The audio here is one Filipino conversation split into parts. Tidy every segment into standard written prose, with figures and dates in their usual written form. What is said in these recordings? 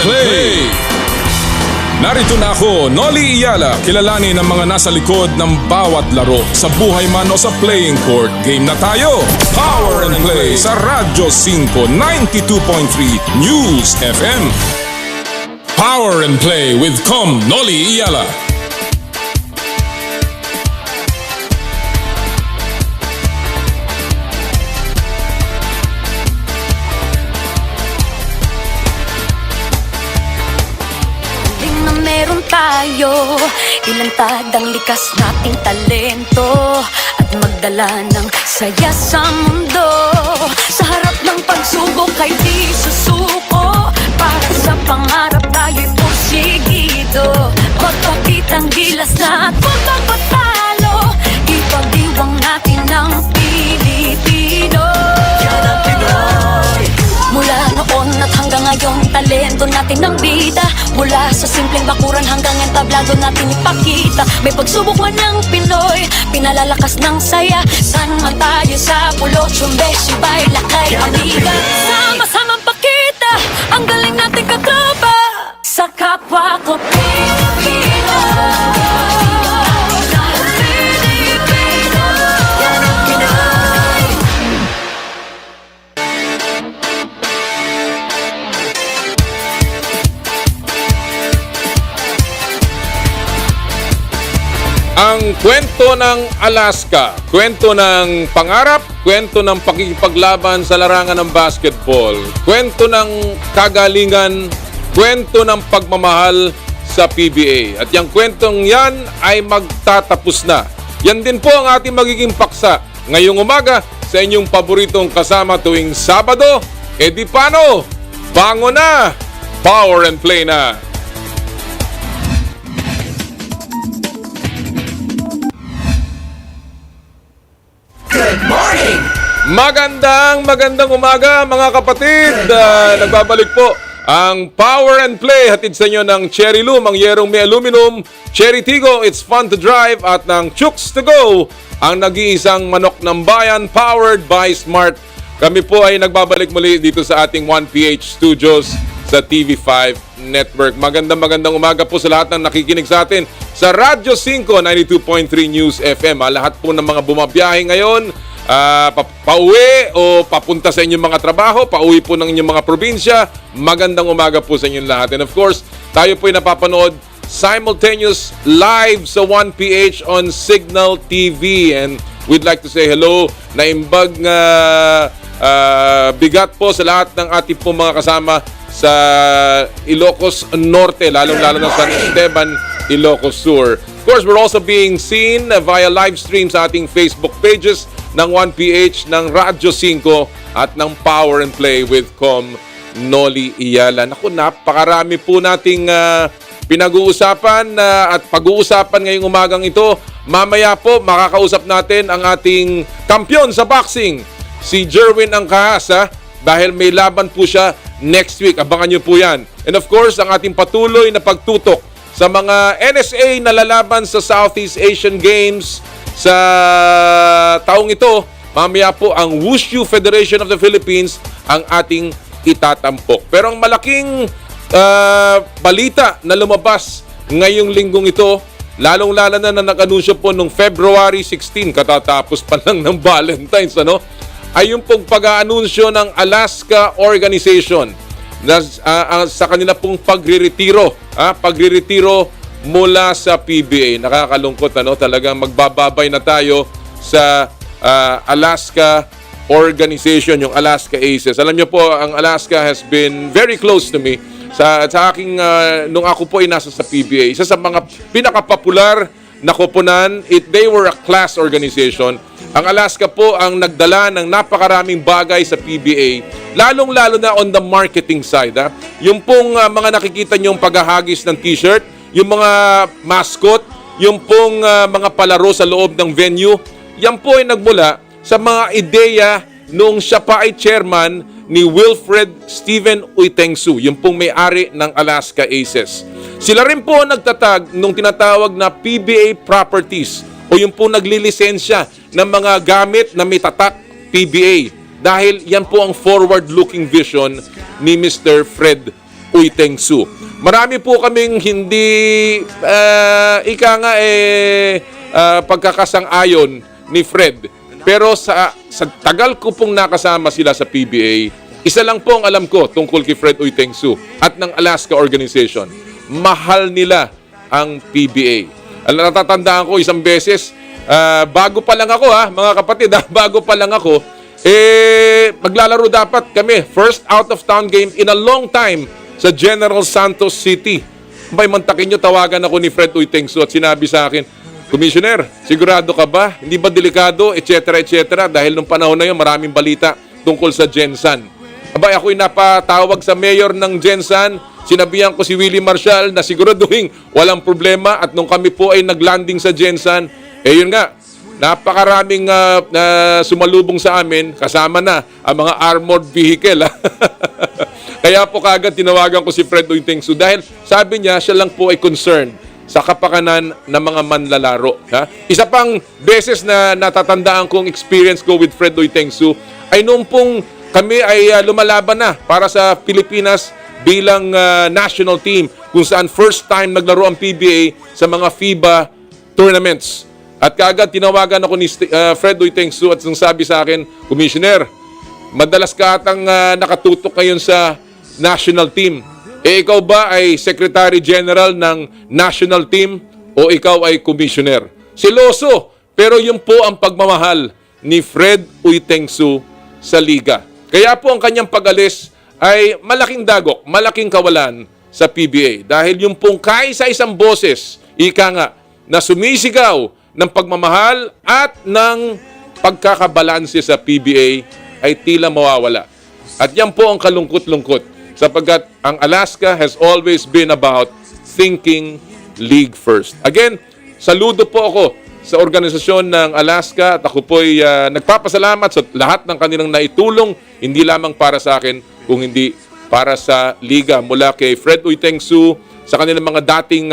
Play! Narito na ako, Noli Iyala, kilalanin ang mga nasa likod ng bawat laro. Sa buhay man o sa playing court, game na tayo! Power and Play sa Radyo 5, 92.3 News FM. Power and Play with Noli Iyala. Tayo, ilantad ang likas nating talento at magdala ng saya sa mundo. Sa harap ng pagsubok ay di susuko, para sa pangarap tayo'y porsigido. Magpakitang gilas na at magpapatalo, ipag-iwang natin ng Pilipino. Yan ang Pinoy! Mula noon at hanggang ngayon, talento natin ang bida. Mula sa simpleng bakuran hanggang entablado natin ipakita. May pagsubok man ng Pinoy, pinalalakas ng saya. San man tayo sa pulot, sumbesibay, lakay, maniga. Sama-samang pakita ang galing natin katropa sa kapwa ko Pilipino. Ang kwento ng Alaska, kwento ng pangarap, kwento ng pakikipaglaban sa larangan ng basketball, kwento ng kagalingan, kwento ng pagmamahal sa PBA. At yung kwentong yan ay magtatapos na. Yan din po ang ating magiging paksa ngayong umaga sa inyong paboritong kasama tuwing Sabado. E di paano? Bango na! Power and Play na! Good morning! Magandang umaga mga kapatid. Nagbabalik po ang Power and Play, hatid sa inyo ng Cherry Loom, ang yerong may aluminum, Cherry Tigo, it's fun to drive, at ng Chooks to Go, ang nag-iisang manok ng bayan, powered by Smart. Kami po ay nagbabalik muli dito sa ating 1PH Studios sa TV5 Network. Magandang umaga po sa lahat ng nakikinig sa atin sa Radyo 5, 92.3 News FM. Lahat po ng mga bumabiyahe ngayon, pauwi o papunta sa inyong mga trabaho, pauwi po ng inyong mga probinsya, magandang umaga po sa inyong lahat. And of course, tayo po ay napapanood simultaneous live sa 1PH on Signal TV. And we'd like to say hello na imbag bigat po sa lahat ng ating po mga kasama sa Ilocos Norte, lalong-lalo na San Esteban, Ilocos Sur. Of course, we're also being seen via live stream sa ating Facebook pages ng 1PH, ng Radyo 5 at ng Power and Play with Noli Iyala. Naku, napakarami po nating pinag-uusapan at pag-uusapan ngayong umagang ito. Mamaya po, makakausap natin ang ating kampiyon sa boxing, si Jerwin Ancajas, dahil may laban po siya next week. Abangan nyo po yan. And of course, ang ating patuloy na pagtutok sa mga NSA na lalaban sa Southeast Asian Games sa taong ito. Mamaya po ang Wushu Federation of the Philippines ang ating itatampok. Pero ang malaking balita na lumabas ngayong linggong ito, lalong-lalo na nag-anunsyo po nung February 16, katatapos pa lang ng Valentine's, ay yung pong pag-aanunsyo ng Alaska Organization na, sa kanila pong pagreretiro mula sa PBA. Nakakalungkot, talagang magbababay na tayo sa Alaska Organization, yung Alaska Aces. Alam niyo po, ang Alaska has been very close to me sa aking nung ako po ay nasa sa PBA. Isa sa mga pinakapopular na koponan, they were a class organization. Ang Alaska po ang nagdala ng napakaraming bagay sa PBA, lalong-lalo na on the marketing side. Yung pong mga nakikita nyong paghahagis ng t-shirt, yung mga mascot, yung pong mga palaro sa loob ng venue, yan po ay nagmula sa mga ideya nung siya pa ay chairman ni Wilfred Steven Uitengsu, yung pong may-ari ng Alaska Aces. Sila rin po nagtatag nung tinatawag na PBA properties o yung po naglilisensya ng mga gamit na may tatak PBA. Dahil yan po ang forward-looking vision ni Mr. Fred Uitengsu. Marami po kaming hindi pagkakasang-ayon ni Fred. Pero sa tagal ko pong nakasama sila sa PBA, isa lang po ang alam ko tungkol kay Fred Uitengsu at ng Alaska Organization. Mahal nila ang PBA. Natatandaan ko isang beses, bago pa lang ako mga kapatid, bago pa lang ako, maglalaro dapat kami. First out of town game in a long time sa General Santos City. May mantakin nyo, tawagan ako ni Fred Uitengsu at sinabi sa akin, Commissioner, sigurado ka ba? Hindi ba delikado? Etc. Dahil nung panahon na yun, maraming balita tungkol sa Gensan. Abay, ako'y napatawag sa mayor ng Gensan. Sinabihan ko si Willie Marshall na siguraduhin walang problema. At nung kami po ay naglanding sa Gensan, yun nga, napakaraming sumalubong sa amin, kasama na ang mga armored vehicle. Kaya po kagad tinawagan ko si Fred Uitengsu dahil sabi niya siya lang po ay concerned sa kapakanan ng mga manlalaro. Isa pang beses na natatandaan kong experience ko with Fred Uitengsu ay noong pong kami ay lumalaban na para sa Pilipinas bilang national team kung saan first time naglaro ang PBA sa mga FIBA tournaments. At kaagad tinawagan ako ni Fred Uitengsu at sabi sa akin, Commissioner, madalas ka atang nakatutok ngayon sa national team. Ikaw ba ay Secretary General ng national team o ikaw ay Commissioner? Siloso, pero yun po ang pagmamahal ni Fred Uitengsu sa liga. Kaya po ang kanyang pag-alis ay malaking dagok, malaking kawalan sa PBA. Dahil yung pong kaisa-isang boses, ika nga, na sumisigaw ng pagmamahal at ng pagkakabalanse sa PBA ay tila mawawala. At yan po ang kalungkot-lungkot sapagkat ang Alaska has always been about thinking league first. Again, saludo po ako sa organisasyon ng Alaska at ako po'y nagpapasalamat sa lahat ng kanilang naitulong, hindi lamang para sa akin, kung hindi para sa liga. Mula kay Fred Uitengsu, sa kanilang mga dating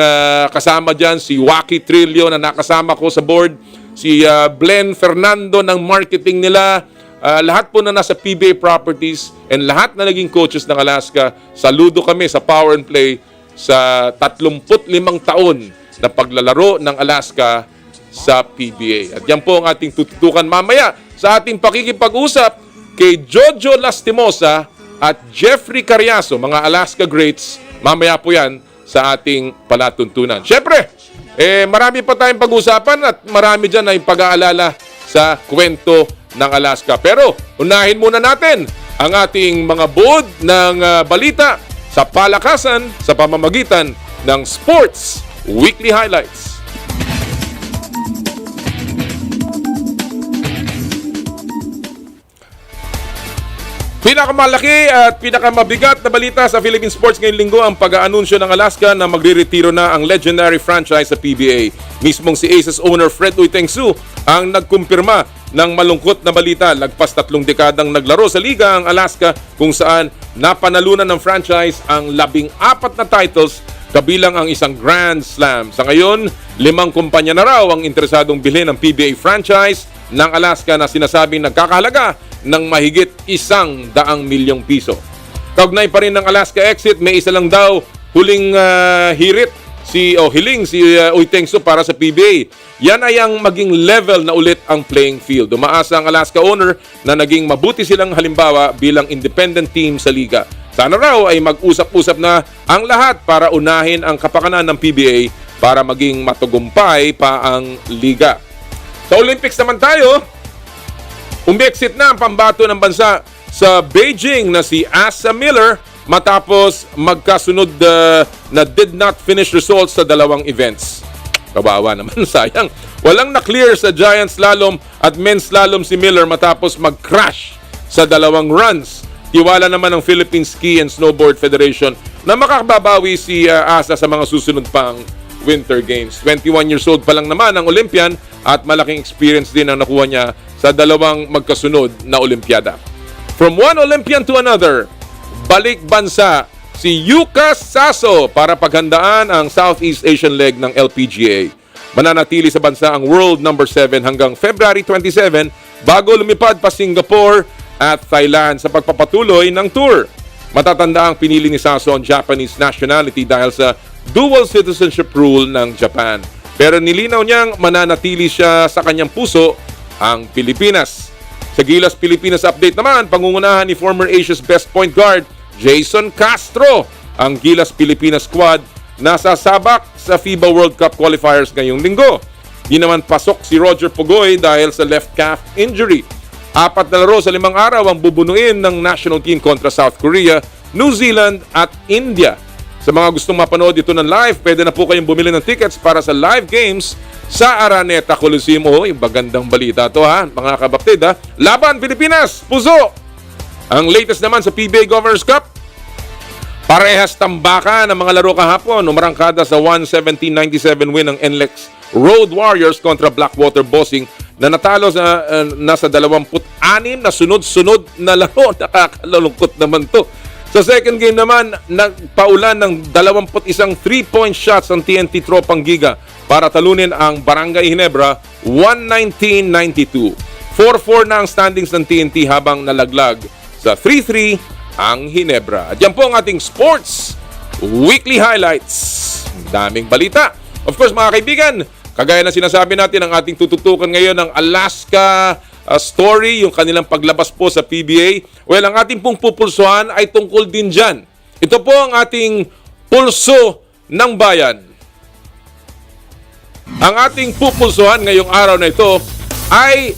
kasama dyan, si Waki Trillo na nakasama ko sa board, si Glenn Fernando ng marketing nila, lahat po na nasa PBA Properties and lahat na naging coaches ng Alaska, saludo kami sa Power and Play sa 35 taon na paglalaro ng Alaska sa PBA. At yan po ang ating tututukan mamaya sa ating pakikipag-usap kay Jojo Lastimosa at Jeff Cariaso, mga Alaska greats. Mamaya po yan sa ating palatuntunan. Siyempre, marami pa tayong pag-usapan at marami dyan ay pag-aalala sa kwento ng Alaska. Pero unahin muna natin ang ating mga buod ng balita sa palakasan sa pamamagitan ng Sports Weekly Highlights. Pinakamalaki at pinakamabigat na balita sa Philippine sports ngayong linggo ang pag-aanunsyo ng Alaska na magreretiro na ang legendary franchise sa PBA. Mismong si Aces owner Fred Uitengsu ang nagkumpirma ng malungkot na balita. Lagpas 3 dekadang naglaro sa liga ang Alaska kung saan napanalunan ng franchise ang 14 na titles kabilang ang isang Grand Slam. Sa ngayon, 5 kumpanya na raw ang interesadong bilhin ng PBA franchise ng Alaska na sinasabing nagkakahalaga ng mahigit 100 milyong piso. Kaugnay pa rin ng Alaska exit, may isa lang daw huling hiling si Uitengsu para sa PBA. Yan ay ang maging level na ulit ang playing field. Umaasa ang Alaska owner na naging mabuti silang halimbawa bilang independent team sa liga. Sana raw ay mag-usap-usap na ang lahat para unahin ang kapakanan ng PBA para maging matagumpay pa ang liga. Sa Olympics naman tayo, umexit na ang pambato ng bansa sa Beijing na si Asa Miller matapos magkasunod na did not finish results sa 2 events. Kawawa naman, sayang. Walang na-clear sa giant slalom at men's slalom si Miller matapos mag-crash sa 2 runs. Tiwala naman ng Philippine Ski and Snowboard Federation na makakababawi si Asa sa mga susunod pang Winter Games. 21 years old pa lang naman ang Olympian at malaking experience din ang nakuha niya sa 2 magkasunod na Olympiada. From one Olympian to another, balik bansa si Yuka Saso para paghandaan ang Southeast Asian leg ng LPGA. Mananatili sa bansa ang world number 7 hanggang February 27 bago lumipad pa Singapore at Thailand sa pagpapatuloy ng tour. Matatanda ang pinili ni Saso ang Japanese nationality dahil sa dual citizenship rule ng Japan. Pero nilinaw niyang mananatili siya sa kanyang puso ang Pilipinas. Sa Gilas Pilipinas update naman, pangungunahan ni former Asia's best point guard Jason Castro. Ang Gilas Pilipinas squad nasa sabak sa FIBA World Cup qualifiers ngayong linggo. Di naman pasok si Roger Pugoy dahil sa left calf injury. 4 na laro sa 5 araw ang bubunuin ng national team kontra South Korea, New Zealand at India. Sa mga gustong mapanood ito ng live, pwede na po kayong bumili ng tickets para sa live games sa Araneta Coliseum. Oh, yung magandang balita to ha, mga kapatid ha. Laban Pilipinas, puso! Ang latest naman sa PBA Governors Cup, parehas tambakan ng mga laro kahapon. Umarangkada sa 117-97 win ng NLEX Road Warriors kontra Blackwater Bossing na natalo sa nasa 26 na sunod-sunod na laro. Nakakalungkot naman to. Sa second game naman, nagpaulan ng 21 3-point shots ang TNT Tropang Giga para talunin ang Barangay Ginebra 119-92. 4-4 na ang standings ng TNT habang nalaglag sa 3-3 ang Ginebra. At yan po ang ating sports weekly highlights. Daming balita. Of course, mga kaibigan, kagaya na sinasabi natin, ang ating tututukan ngayon ng Alaska story, yung kanilang paglabas po sa PBA. Well, ang ating pong pupulsuhan ay tungkol din dyan. Ito po ang ating pulso ng bayan. Ang ating pupulsuhan ngayong araw na ito ay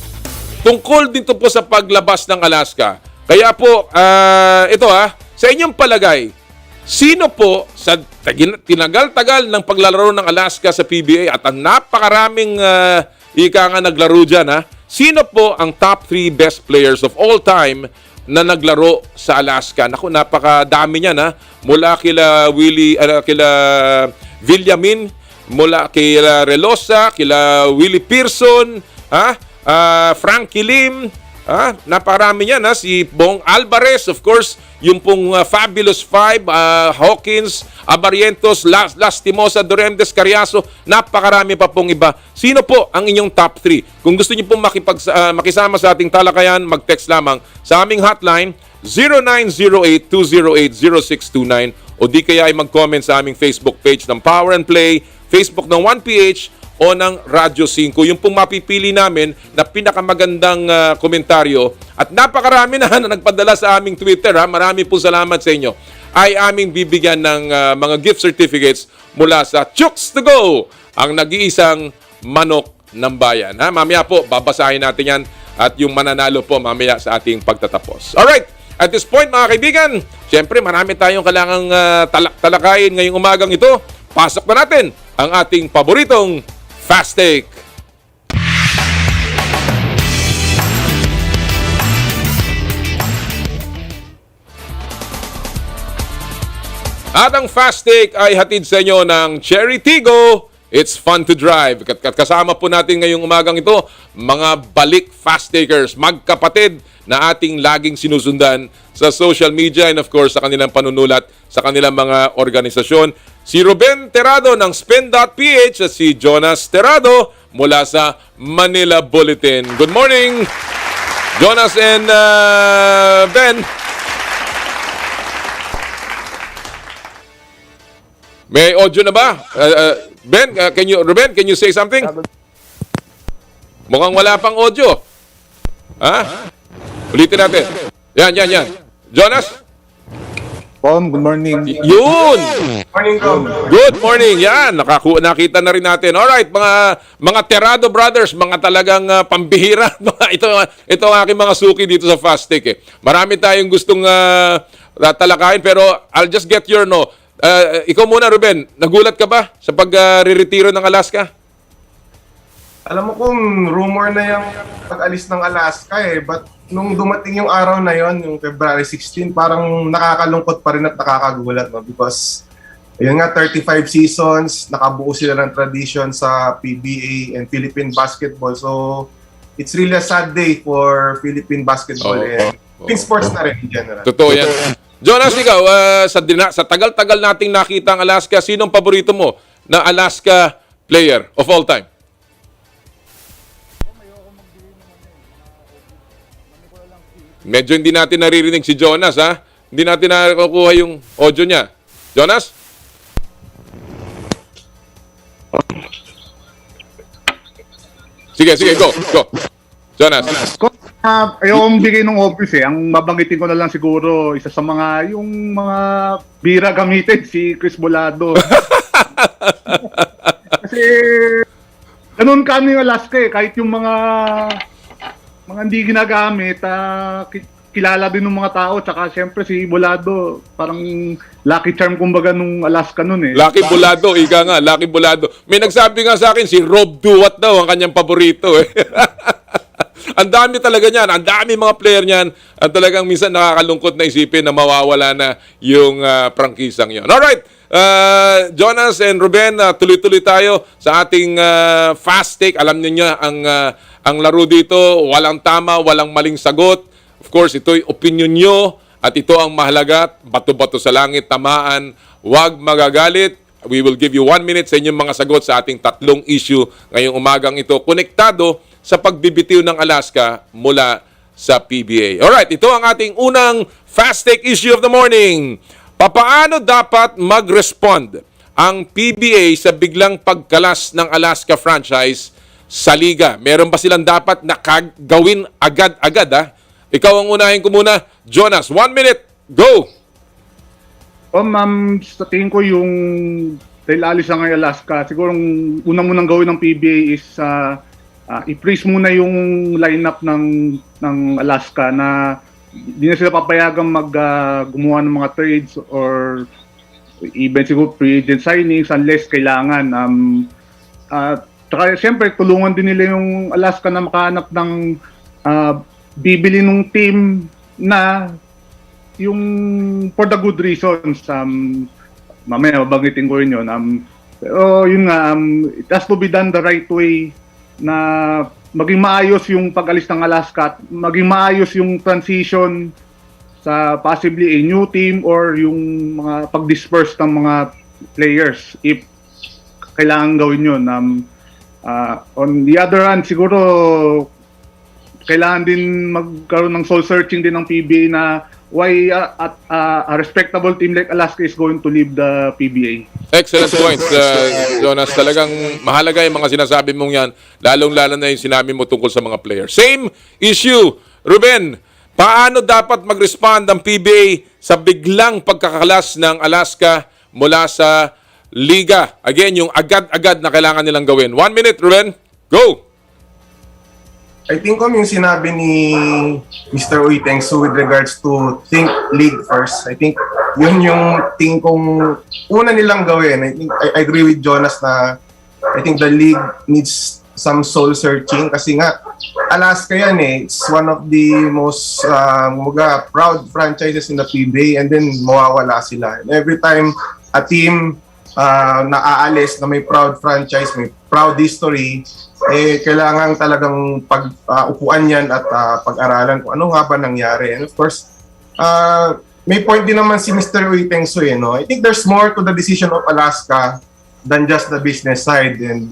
tungkol dito po sa paglabas ng Alaska. Kaya po, ito sa inyong palagay, sino po sa tinagal-tagal ng paglalaro ng Alaska sa PBA at ang napakaraming ika nga naglaro dyan, sino po ang top 3 best players of all time na naglaro sa Alaska? Naku, napakadami niyan mula kila Villamin, mula kila Relosa, kila Willie Pearson, Frankie Lim, naparami niyan si Bong Alvarez, of course, yung pong Fabulous Five, Hawkins, Abarientos, Lastimosa, Jeff Cariaso, napakarami pa pong iba. Sino po ang inyong top 3? Kung gusto niyo pong makisama sa ating talakayan, mag-text lamang sa aming hotline 0908-208-0629 o di kaya ay mag-comment sa aming Facebook page ng Power and Play, Facebook ng 1PH o ng Radyo 5. Yung pong mapipili namin na pinakamagandang komentaryo at napakarami na nagpadala sa aming Twitter. Marami po salamat sa inyo. Ay aming bibigyan ng mga gift certificates mula sa Chooks to Go, ang nag-iisang manok ng bayan. Mamaya po, babasahin natin yan at yung mananalo po mamaya sa ating pagtatapos. Alright, at this point mga kaibigan, syempre marami tayong kailangang talakayin ngayong umagang ito. Pasok na natin ang ating paboritong Fast Take. At ang Fast Take ay hatid sa inyo ng Cherry Tigo. It's fun to drive. Kasama po natin ngayong umagang ito, mga balik Fast Takers, magkapatid na ating laging sinusundan sa social media and of course sa kanilang panunulat sa kanilang mga organisasyon. Si Ruben Terrado ng Spin.ph at si Jonas Terrado mula sa Manila Bulletin. Good morning, Jonas and Ben. May audio na ba? Ben, Ruben, can you say something? Mukhang wala pang audio. Ulitin natin. Yan. Jonas? Pom, good morning. Yun! Morning, Pom. Good morning. Yan, nakita na rin natin. Alright, mga Terrado brothers, mga talagang pambihira. ito ang aking mga suki dito sa Fast Take. Marami tayong gustong talakayin, pero I'll just get your ikaw muna, Ruben. Nagulat ka ba sa pag-retiro ng Alaska? Alam mo kung rumor na yung pag-alis ng Alaska but nung dumating yung araw na yon, yung February 16, parang nakakalungkot pa rin at nakakagulat because yun nga, 35 seasons, nakabuo sila ng tradition sa PBA and Philippine basketball. So, it's really a sad day for Philippine basketball and Philippine sports na rin in general. Totoo yan. Jonas, ikaw, sa tagal-tagal nating nakita ang Alaska, sinong paborito mo na Alaska player of all time? Medyo hindi natin naririnig si Jonas, Hindi natin nakukuha yung audio niya. Jonas? Sige, go. Jonas. Ayokong bigay ng office eh. Ang babanggitin ko na lang siguro, isa sa mga, yung mga bira gamitin, si Chris Bolado. Kasi, ganun kami yung Alaska eh. Kahit yung mga hindi ginagamit, kilala din ng mga tao. Tsaka syempre si Bolado, parang lucky charm kumbaga nung Alaska nun eh. Lucky Bolado, ika nga, Lucky Bolado. May nagsabi nga sa akin, si Rob Duwat daw ang kanyang paborito eh. Ang dami talaga niyan, ang dami mga player niyan, at talagang minsan nakakalungkot na isipin na mawawala na yung prangkisang yon. Alright, Jonas and Ruben, tuloy-tuloy tayo sa ating fast take. Alam niyo ang laro dito, walang tama, walang maling sagot. Of course, ito'y opinion nyo at ito ang mahalaga. Bato-bato sa langit, tamaan, huwag magagalit. We will give you 1 minute sa inyong mga sagot sa ating 3 issue ngayong umagang ito. Konektado sa pagbibitiw ng Alaska mula sa PBA. Alright, ito ang ating unang fast take issue of the morning. Papaano dapat mag-respond ang PBA sa biglang pagkalas ng Alaska franchise sa liga? Meron ba silang dapat gawin agad-agad? Ikaw ang unahin ko muna. Jonas, 1 minute. Go! Ma'am, sa tingin ko yung dahil alis na ngayon Alaska, siguro unang munang gawin ng PBA is i-freeze muna yung lineup ng Alaska na hindi na sila papayagang gumawa ng mga trades or even siguro free agent signings unless kailangan. Tsaka siyempre tulungan din nila yung Alaska na makahanap ng bibili ng team na yung for the good reasons. Mamaya babanggitin ko rin yun. Pero yun nga, it has to be done the right way na maging maayos yung pag-alis ng Alaska at maging maayos yung transition sa possibly a new team or yung mga pag-disperse ng mga players if kailangan gawin yun. On the other hand, siguro kailangan din magkaroon ng soul searching din ng PBA na why a respectable team like Alaska is going to leave the PBA. Excellent points, Jonas. Talagang mahalaga yung mga sinasabi mong yan, lalong-lalo na yung sinabi mo tungkol sa mga players. Same issue. Ruben, paano dapat mag-respond ang PBA sa biglang pagkakalas ng Alaska mula sa liga? Again, yung agad-agad na kailangan nilang gawin. 1 minute, Ruben. Go! I think yung sinabi ni Mr. Uy Tengsu with regards to think league first. I think yun yung kong una nilang gawin. I agree with Jonas na I think the league needs some soul searching kasi nga Alaska yan eh. It's one of the most proud franchises in the PBA and then mawawala sila. And every time a team naaalis na may proud franchise, may proud history, kailangan talagang upuan yan at pag-aralan kung ano nga ba nangyari. And of course, may point din naman si Mr. Uy Tengsu no? I think there's more to the decision of Alaska than just the business side. And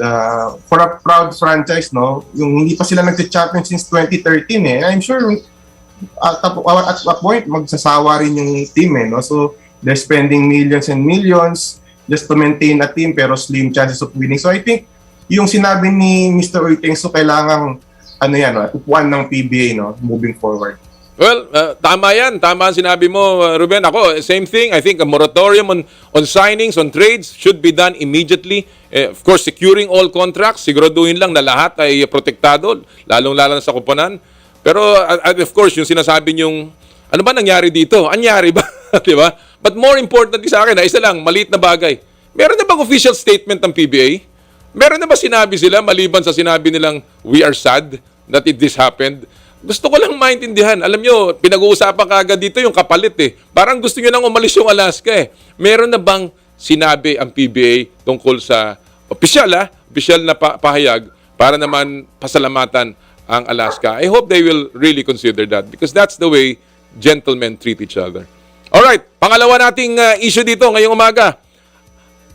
for a proud franchise, no, yung hindi pa sila nag-champion since 2013 I'm sure at a point magsasawa rin yung team no? So they're spending millions and millions just to maintain a team pero slim chances of winning. So I think yung sinabi ni Mr. Uy Tengsu kailangang upuan ng PBA no, moving forward. Well, tama yan. Tama ang sinabi mo, Ruben. Ako, same thing. I think a moratorium on signings, on trades should be done immediately. Of course, securing all contracts, siguraduhin lang na lahat ay protektado, lalong-lalo na sa kuponan. Pero, of course, yung sinasabi nyong, ano ba nangyari dito? Anyari ba? Diba? But more importantly sa akin, isa lang, maliit na bagay. Meron na bang official statement ng PBA? Meron na ba sinabi sila, maliban sa sinabi nilang, we are sad that this happened? Gusto ko lang maintindihan. Alam nyo, pinag-uusapan kagad dito yung kapalit Parang gusto nyo nang umalis yung Alaska Meron na bang sinabi ang PBA tungkol sa opisyal na pahayag para naman pasalamatan ang Alaska? I hope they will really consider that because that's the way gentlemen treat each other. Alright, pangalawa nating issue dito ngayong umaga.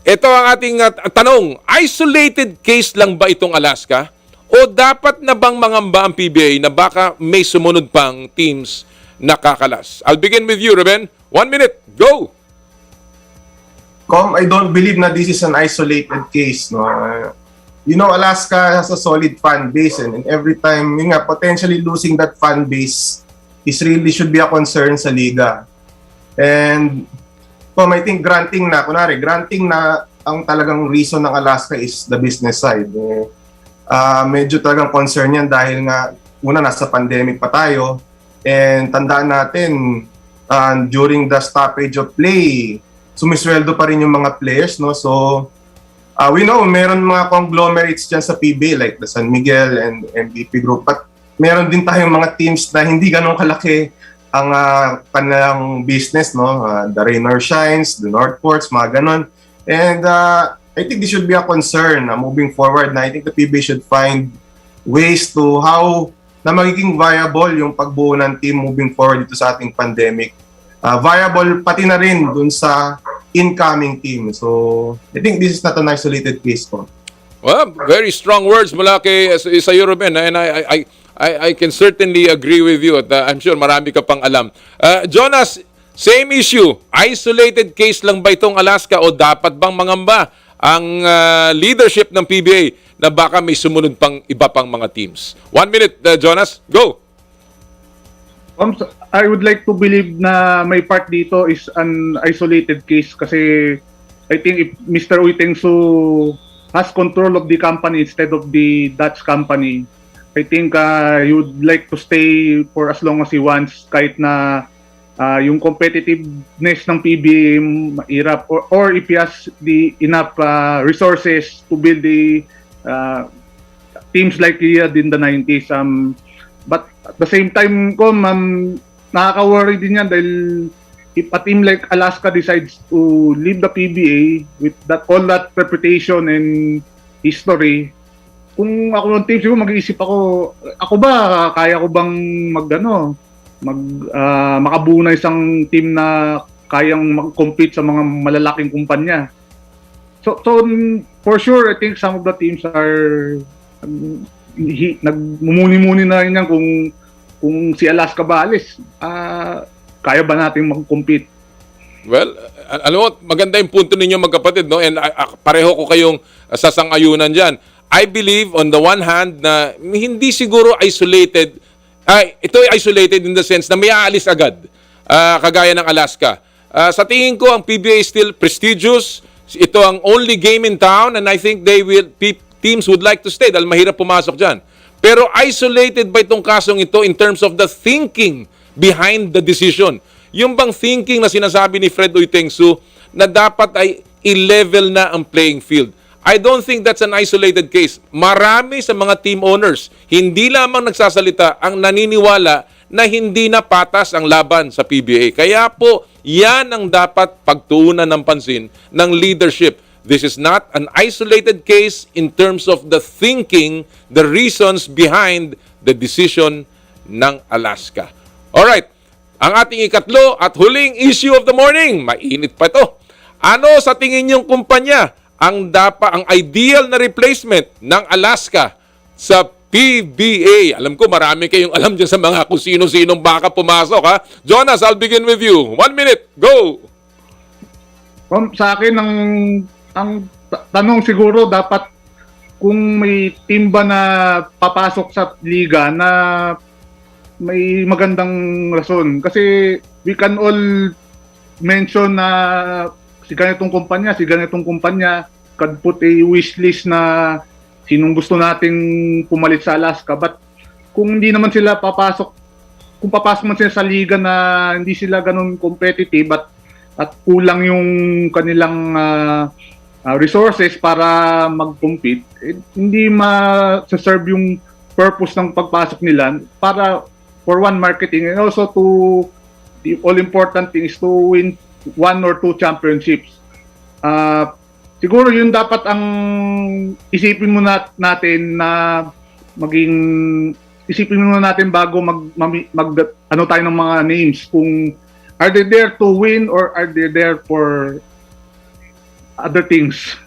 Ito ang ating tanong, isolated case lang ba itong Alaska? O dapat na bang mangamba ang PBA na baka may sumunod pang teams nakakalas. I'll begin with you, Ruben. 1 minute, go! I don't believe na this is an isolated case. No? Alaska has a solid fan base and every time, potentially losing that fan base should be a concern sa liga. And I think granting na ang talagang reason ng Alaska is the business side. Medyo talagang concern yan dahil nga, una, nasa pandemic pa tayo. And tandaan natin, during the stoppage of play, sumisweldo pa rin yung mga players, no? So, we know, meron mga conglomerates dyan sa PBA like the San Miguel and MVP Group. But meron din tayong mga teams na hindi ganun kalaki ang kanilang business, no? The Rain or Shines, the Northports, mga ganun. And I think this should be a concern moving forward na I think the PBA should find ways to how na magiging viable yung pagbuo ng team moving forward dito sa ating pandemic. Viable pati na rin dun sa incoming team. So, I think this is not an isolated case po. Well, very strong words mula kay sa'yo, Ruben. And I can certainly agree with you at I'm sure marami ka pang alam. Jonas, same issue. Isolated case lang ba itong Alaska o dapat bang mangamba ang leadership ng PBA na baka may sumunod pang iba pang mga teams? 1 minute, Jonas. Go! I would like to believe na may part dito is an isolated case kasi I think if Mr. Uitengsu has control of the company instead of the Dutch company, I think he would like to stay for as long as he wants kahit na yung competitiveness ng PBA mahirap or if he has the enough resources to build the teams like he had in the 90s. But at the same time, nakaka-worry din yan dahil if a team like Alaska decides to leave the PBA with all that reputation and history, kung ako ng team, siguro mag-iisip ako ba, kaya ko bang makabuo na isang team na kayang mag-compete sa mga malalaking kumpanya. So for sure, I think some of the teams are nagmumuni-muni na rin yan kung si Alaska ba alis, kaya ba natin mag-compete? Well, alam mo, maganda yung punto ninyo magkapatid, no? And pareho ko kayong sasang-ayunan dyan. I believe on the one hand na hindi siguro isolated. Ito ay isolated in the sense na may aalis agad, kagaya ng Alaska. Sa tingin ko, ang PBA is still prestigious. Ito ang only game in town and I think teams would like to stay dahil mahirap pumasok dyan. Pero isolated ba itong kasong ito in terms of the thinking behind the decision? Yung bang thinking na sinasabi ni Fred Uitengsu na dapat ay i-level na ang playing field? I don't think that's an isolated case. Marami sa mga team owners, hindi lamang nagsasalita ang naniniwala na hindi na patas ang laban sa PBA. Kaya po, yan ang dapat pagtuunan ng pansin ng leadership. This is not an isolated case in terms of the thinking, the reasons behind the decision ng Alaska. Alright, ang ating ikatlo at huling issue of the morning, mainit pa ito. Ano sa tingin niyong kumpanya ang ideal na replacement ng Alaska sa PBA? Alam ko marami kayong alam dyan sa mga kung sino-sinong baka pumasok, ha? Jonas, I'll begin with you. 1 minute, go! Sa akin, ang tanong siguro dapat kung may team ba na papasok sa liga na may magandang rason. Kasi we can all mention na si ganitong kumpanya can put a wish list na sinong gusto nating pumalit sa Alaska. But kung hindi naman sila kung papasok man sila sa liga na hindi sila ganun competitive at kulang yung kanilang resources para mag-compete, hindi ma-serve yung purpose ng pagpasok nila para for one, marketing, and also the all-important thing is to win 1 or 2 championships. Siguro yun dapat ang isipin muna natin na isipin muna natin bago ano tayo ng mga names, kung are they there to win or are they there for other things.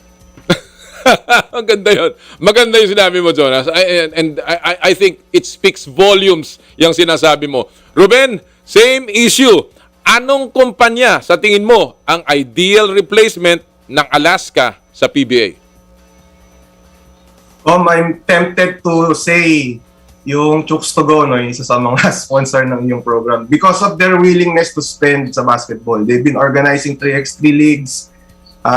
Maganda yun. Maganda yung sinabi mo, Jonas. I think it speaks volumes yung sinasabi mo. Ruben, Same issue. Anong kumpanya sa tingin mo ang ideal replacement ng Alaska sa PBA? I'm tempted to say yung Chooks to Go, no, yung isa sa mga sponsor ng yung program. Because of their willingness to spend sa basketball. They've been organizing 3x3 leagues,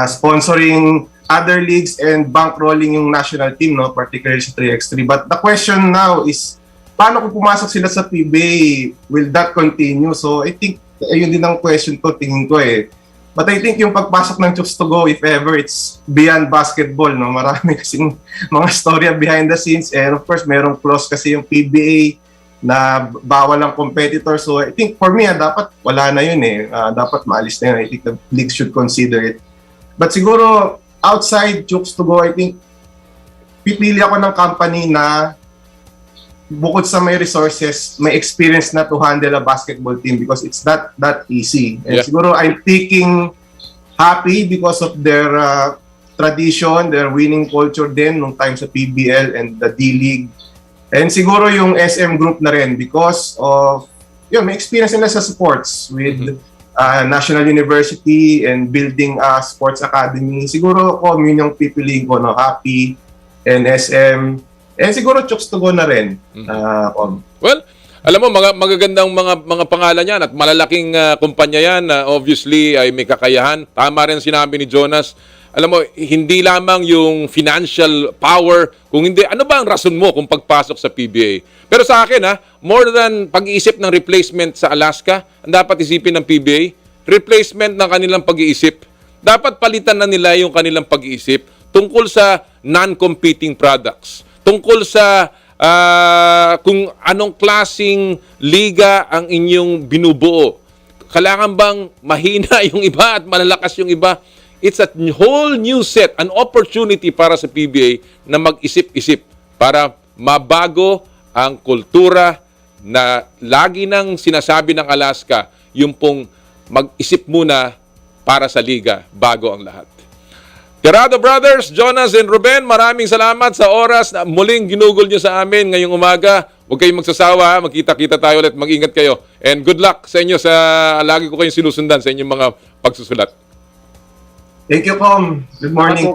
sponsoring other leagues, and bankrolling yung national team, no, particularly sa 3x3. But the question now is, paano kung pumasok sila sa PBA? Will that continue? So I think, ayun din ang question ko, tingin ko eh. But I think yung pagpasok ng Chooks to Go, if ever, it's beyond basketball, no? Marami kasing mga storya behind the scenes. And of course, merong clause kasi yung PBA na bawal ang competitor. So I think for me, dapat wala na yun eh. Dapat maalis na yun. I think the league should consider it. But siguro, outside Chooks to Go, I think pipili ako ng company na bukod sa may resources, may experience na to handle a basketball team because it's not that easy. And siguro I'm picking Happy because of their tradition, their winning culture din nung time sa PBL and the D-League. And siguro yung SM Group na rin because of, may experience nila sa sports with National University and building a sports academy. Siguro ko, yun yung pipiliin ko, no? Happy and SM. Eh siguro Chooks to Go na rin. Well, alam mo, magagandang mga pangalan yan at malalaking kumpanya yan. Obviously, ay may kakayahan. Tama rin sinabi ni Jonas. Alam mo, hindi lamang yung financial power, kung hindi, ano ba ang rason mo kung pagpasok sa PBA? Pero sa akin, more than pag-iisip ng replacement sa Alaska, ang dapat isipin ng PBA, replacement ng kanilang pag-iisip. Dapat palitan na nila yung kanilang pag-iisip tungkol sa non-competing products. Tungkol sa kung anong klasing liga ang inyong binubuo. Kailangan bang mahina yung iba at malalakas yung iba? It's a whole new set, an opportunity para sa PBA na mag-isip-isip para mabago ang kultura na lagi nang sinasabi ng Alaska, yung pong mag-isip muna para sa liga bago ang lahat. Tirado Brothers, Jonas and Ruben, maraming salamat sa oras na muling ginugol nyo sa amin ngayong umaga. Huwag kayong magsasawa, magkita-kita tayo ulit, mag-ingat kayo. And good luck sa inyo sa lagi ko kayong sinusundan sa inyong mga pagsusulat. Thank you, Com. Good morning.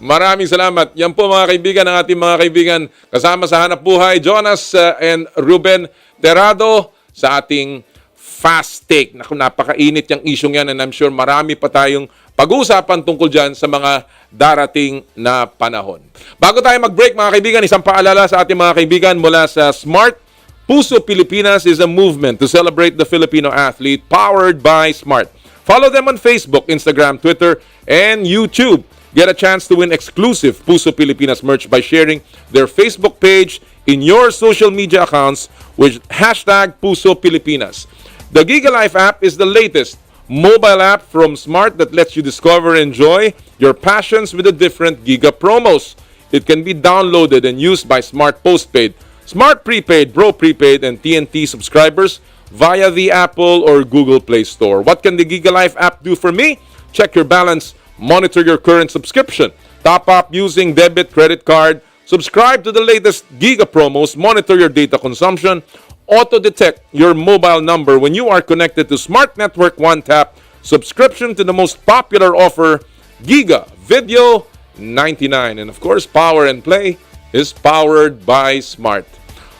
Maraming salamat. Yan po mga kaibigan, ang ating mga kaibigan kasama sa Hanap Buhay, Jonas and Ruben Tirado sa ating Fast Take. Naku, napakainit yung isyong yan and I'm sure marami pa tayong pag-uusapan tungkol dyan sa mga darating na panahon. Bago tayo mag-break mga kaibigan, isang paalala sa ating mga kaibigan mula sa Smart. Puso Pilipinas is a movement to celebrate the Filipino athlete powered by Smart. Follow them on Facebook, Instagram, Twitter, and YouTube. Get a chance to win exclusive Puso Pilipinas merch by sharing their Facebook page in your social media accounts with hashtag Puso Pilipinas. The Giga Life app is the latest mobile app from Smart that lets you discover and enjoy your passions with the different Giga promos. It can be downloaded and used by Smart Postpaid, Smart Prepaid, Bro Prepaid, and TNT subscribers via the Apple or Google Play Store. What can the Giga Life app do for me? Check your balance, monitor your current subscription, top up using debit, credit card, subscribe to the latest Giga promos, monitor your data consumption, auto-detect your mobile number when you are connected to Smart Network One Tap, subscription to the most popular offer, Giga Video 99. And of course, Power and Play is powered by Smart.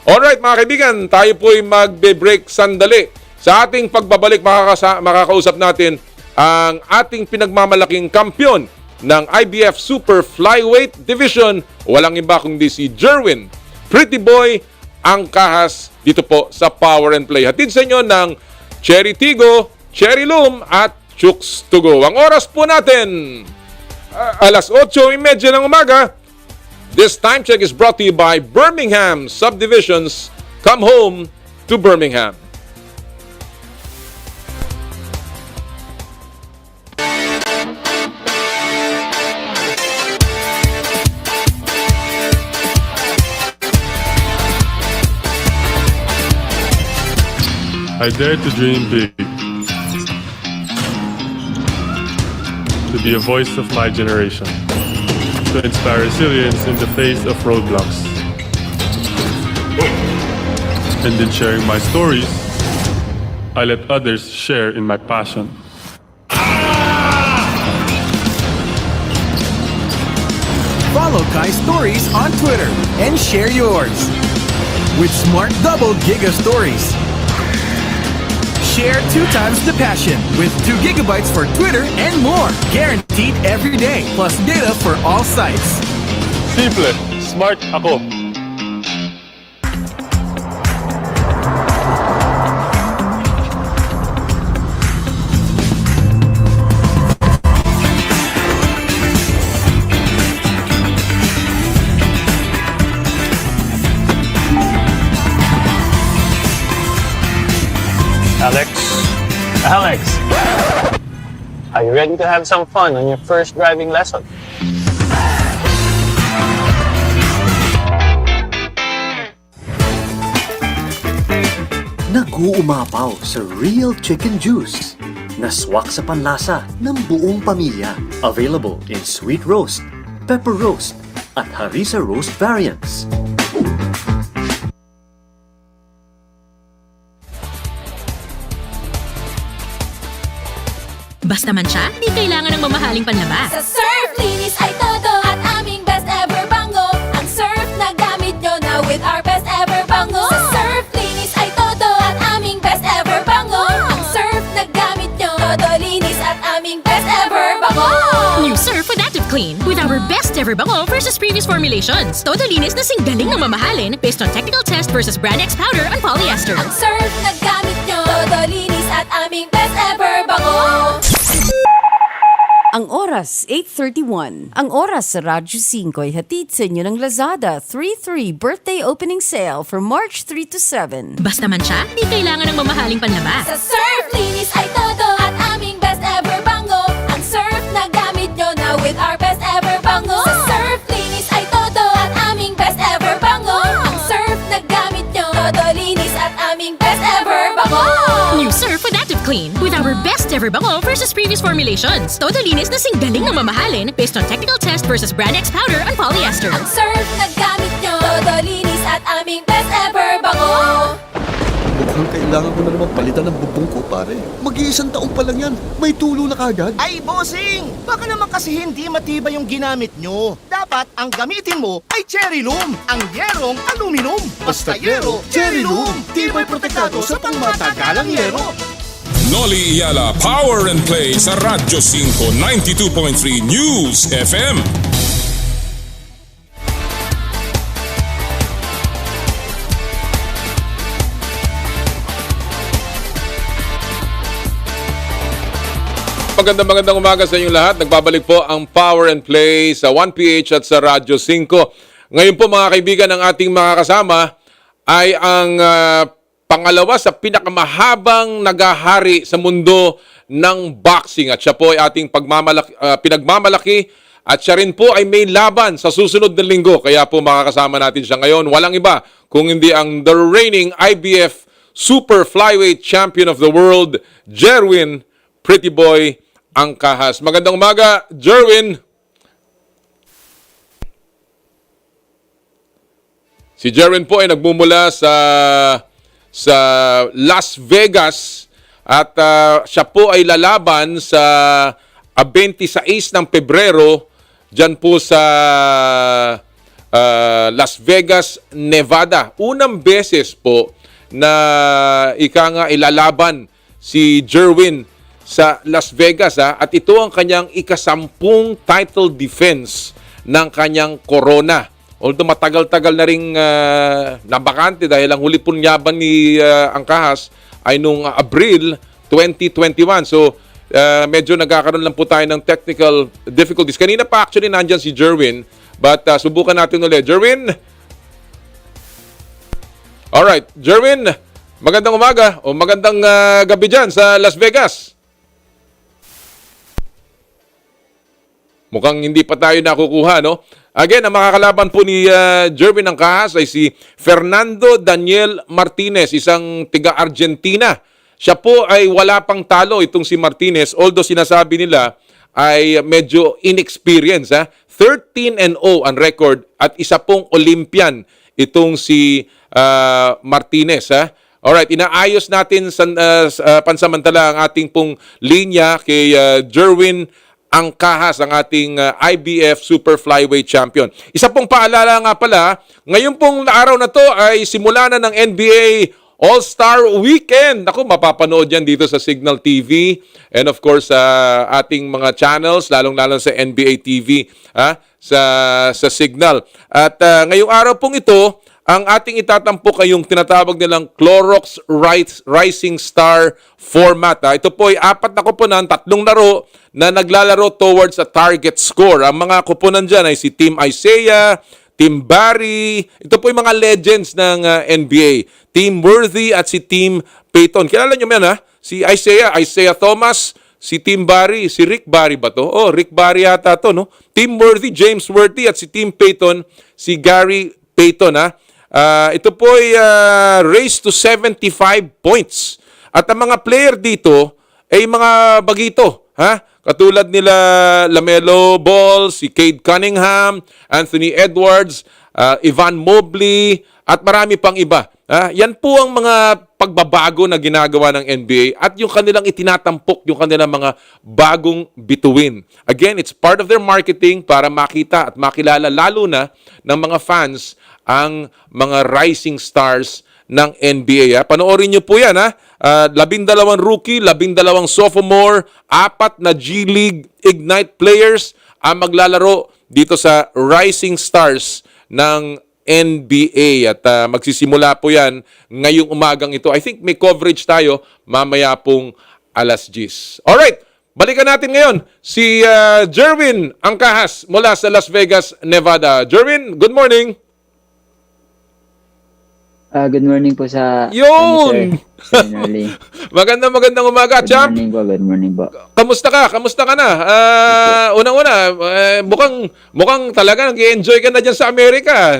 Alright mga kaibigan, tayo po'y magbe-break sandali. Sa ating pagbabalik, makakausap natin ang ating pinagmamalaking kampiyon ng IBF Super Flyweight Division. Walang iba kundi si Jerwin Pretty Boy Ancajas dito po sa Power and Play. Hatid sa inyo ng Cherry Tigo, Cherry Loom at Chooks to Go. Ang oras po natin, alas 8:30 ng umaga. This time check is brought to you by Birmingham Subdivisions. Come home to Birmingham. I dare to dream big, to be a voice of my generation, to inspire resilience in the face of roadblocks. And in sharing my stories, I let others share in my passion. Follow Kai's stories on Twitter and share yours with Smart Double Giga Stories. Share 2 times the passion with 2 gigabytes for Twitter and more. Guaranteed every day, plus data for all sites. Simple, smart ako. Alex, are you ready to have some fun on your first driving lesson? Nag-uumapaw sa real chicken juice na swak sa panlasa ng buong pamilya. Available in sweet roast, pepper roast, at harissa roast variants. Basta man siya, di kailangan ng mamahaling panlaba. Sa surf, linis ay todo at aming best ever bango. Ang surf na gamit nyo na with our best ever bango. Sa surf, linis ay todo at aming best ever bango. Ang surf na gamit nyo, todo linis at aming best ever bango. New Surf with Active Clean with our best ever bango versus previous formulations. Todo linis na singgaling ng mamahalin based on technical test versus Brand X powder on polyester. Ang surf na gamit nyo, todo linis at aming best ever bango. Ang oras, 8:31. Ang oras sa Radyo 5 ay hatid sa inyo ng Lazada 3-3 Birthday Opening Sale from March 3 to 7. Basta man siya, di kailangan ng mamahaling panlaba. Sa surf, linis ay todo at aming best ever bango. Ang surf na gamit nyo na with our best ever bango. Sa surf, linis ay todo at aming best ever bango. Ang surf na gamit nyo, todo linis at aming best ever bango. New Surf with Active Clean with our best ever bango versus previous formulations. Todo linis na singgaling ng mamahalin based on technical test versus Brand X powder on polyester. Ang surf na gamit nyo, todo linis at aming best ever bango. Mukhang kailangan ko na naman palitan ng bubong ko, pare. Mag-iisang taong pa lang yan. May tulo na kagad. Ay, bossing! Baka naman kasi hindi matibay yung ginamit nyo. Dapat ang gamitin mo ay cherry loom, ang yerong aluminum. Basta yero, cherry loom. Tibay protektado sa pangmatagalang yero. Noli Iyala Power and Play sa Radyo 5 92.3 News FM. Magandang umaga sa inyong lahat. Nagbabalik po ang Power and Play sa 1PH at sa Radyo 5. Ngayon po mga kaibigan, ang ating mga kasama ay ang pangalawa sa pinakamahabang nagahari sa mundo ng boxing. At siya po ay ating pinagmamalaki at siya rin po ay may laban sa susunod na linggo. Kaya po makakasama natin siya ngayon. Walang iba kung hindi ang the reigning IBF Super Flyweight Champion of the World, Jerwin Pretty Boy Ancajas. Magandang umaga, Jerwin. Si Jerwin po ay nagmumula sa Las Vegas at siya po ay lalaban sa 26 ng Pebrero dyan po sa Las Vegas, Nevada. Unang beses po na ilalaban si Jerwin sa Las Vegas at ito ang kanyang ikasampung title defense ng kanyang corona. Although matagal-tagal na ring nabakante dahil ang huli pong yaban ni Ancajas ay nung Abril 2021. So medyo nagkakaroon lang po tayo ng technical difficulties. Kanina pa actually nandyan si Jerwin, but subukan natin ulit. Jerwin? Alright, Jerwin, magandang umaga o magandang gabi dyan sa Las Vegas. Mukhang hindi pa tayo nakukuha, no? Again, ang makakalaban po ni Jerwin Ancajas ay si Fernando Daniel Martinez, isang tiga-Argentina. Siya po ay wala pang talo itong si Martinez, although sinasabi nila ay medyo inexperienced. 13-0 ang record at isa pong Olympian itong si Martinez. Alright, inaayos natin pansamantala ang ating pong linya kay Jerwin Ancajas, ang ating IBF Super Flyweight Champion. Isa pong paalala nga pala, ngayon pong araw na to ay simula na ng NBA All-Star Weekend. Ako, mapapanood yan dito sa Signal TV and of course sa ating mga channels, lalong-lalong sa NBA TV, sa Signal. At ngayong araw pong ito, ang ating itatampok ay yung tinatawag nilang Clorox Rising Star format. Ito po ay 4 na koponan, 3 laro na naglalaro towards a target score. Ang mga koponan dyan ay si Team Isaiah, Team Barry, ito po yung mga legends ng NBA. Team Worthy at si Team Payton. Kilala nyo yan, si Isaiah Thomas, si Team Barry, si Rick Barry ba to? Oh, Rick Barry yata to, no? Team Worthy, James Worthy, at si Team Payton, si Gary Payton, ito po ay race to 75 points. At ang mga player dito ay mga bagito, katulad nila LaMelo Ball, si Cade Cunningham, Anthony Edwards, Evan Mobley, at marami pang iba. Yan po ang mga pagbabago na ginagawa ng NBA at yung kanilang itinatampok, yung kanilang mga bagong bituin. Again, it's part of their marketing para makita at makilala lalo na ng mga fans ang mga rising stars ng NBA. Panoorin nyo po yan. 12 rookie, 12 sophomore, 4 na G-League Ignite players ang maglalaro dito sa rising stars ng NBA. At magsisimula po yan ngayong umagang ito. I think may coverage tayo mamaya pong 10:00. Alright, balikan natin ngayon si Jerwin Ancajas mula sa Las Vegas, Nevada. Jerwin, good morning. Good morning po sa Yun! Magandang umaga, champ. Good morning po. Kamusta ka? Kamusta ka na? Unang-una, mukhang talaga nag-enjoy ka na dyan sa Amerika.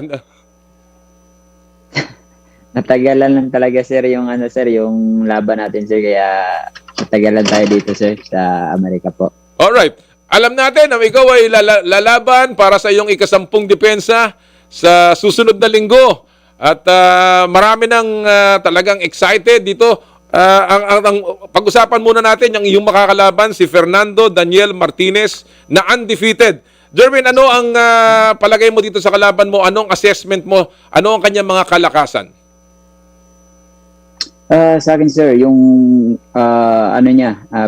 Natagalan lang talaga sir yung yung laban natin sir, kaya natagalan tayo dito sir sa Amerika po. Alright. Alam natin na ikaw ay lalaban para sa iyong ikasampung depensa sa susunod na linggo. At marami nang talagang excited dito. Ang pag-usapan muna natin yung makakalaban si Fernando Daniel Martinez na undefeated. Jerwin, ano ang palagay mo dito sa kalaban mo? Anong assessment mo? Ano ang kanyang mga kalakasan? Sa akin sir, yung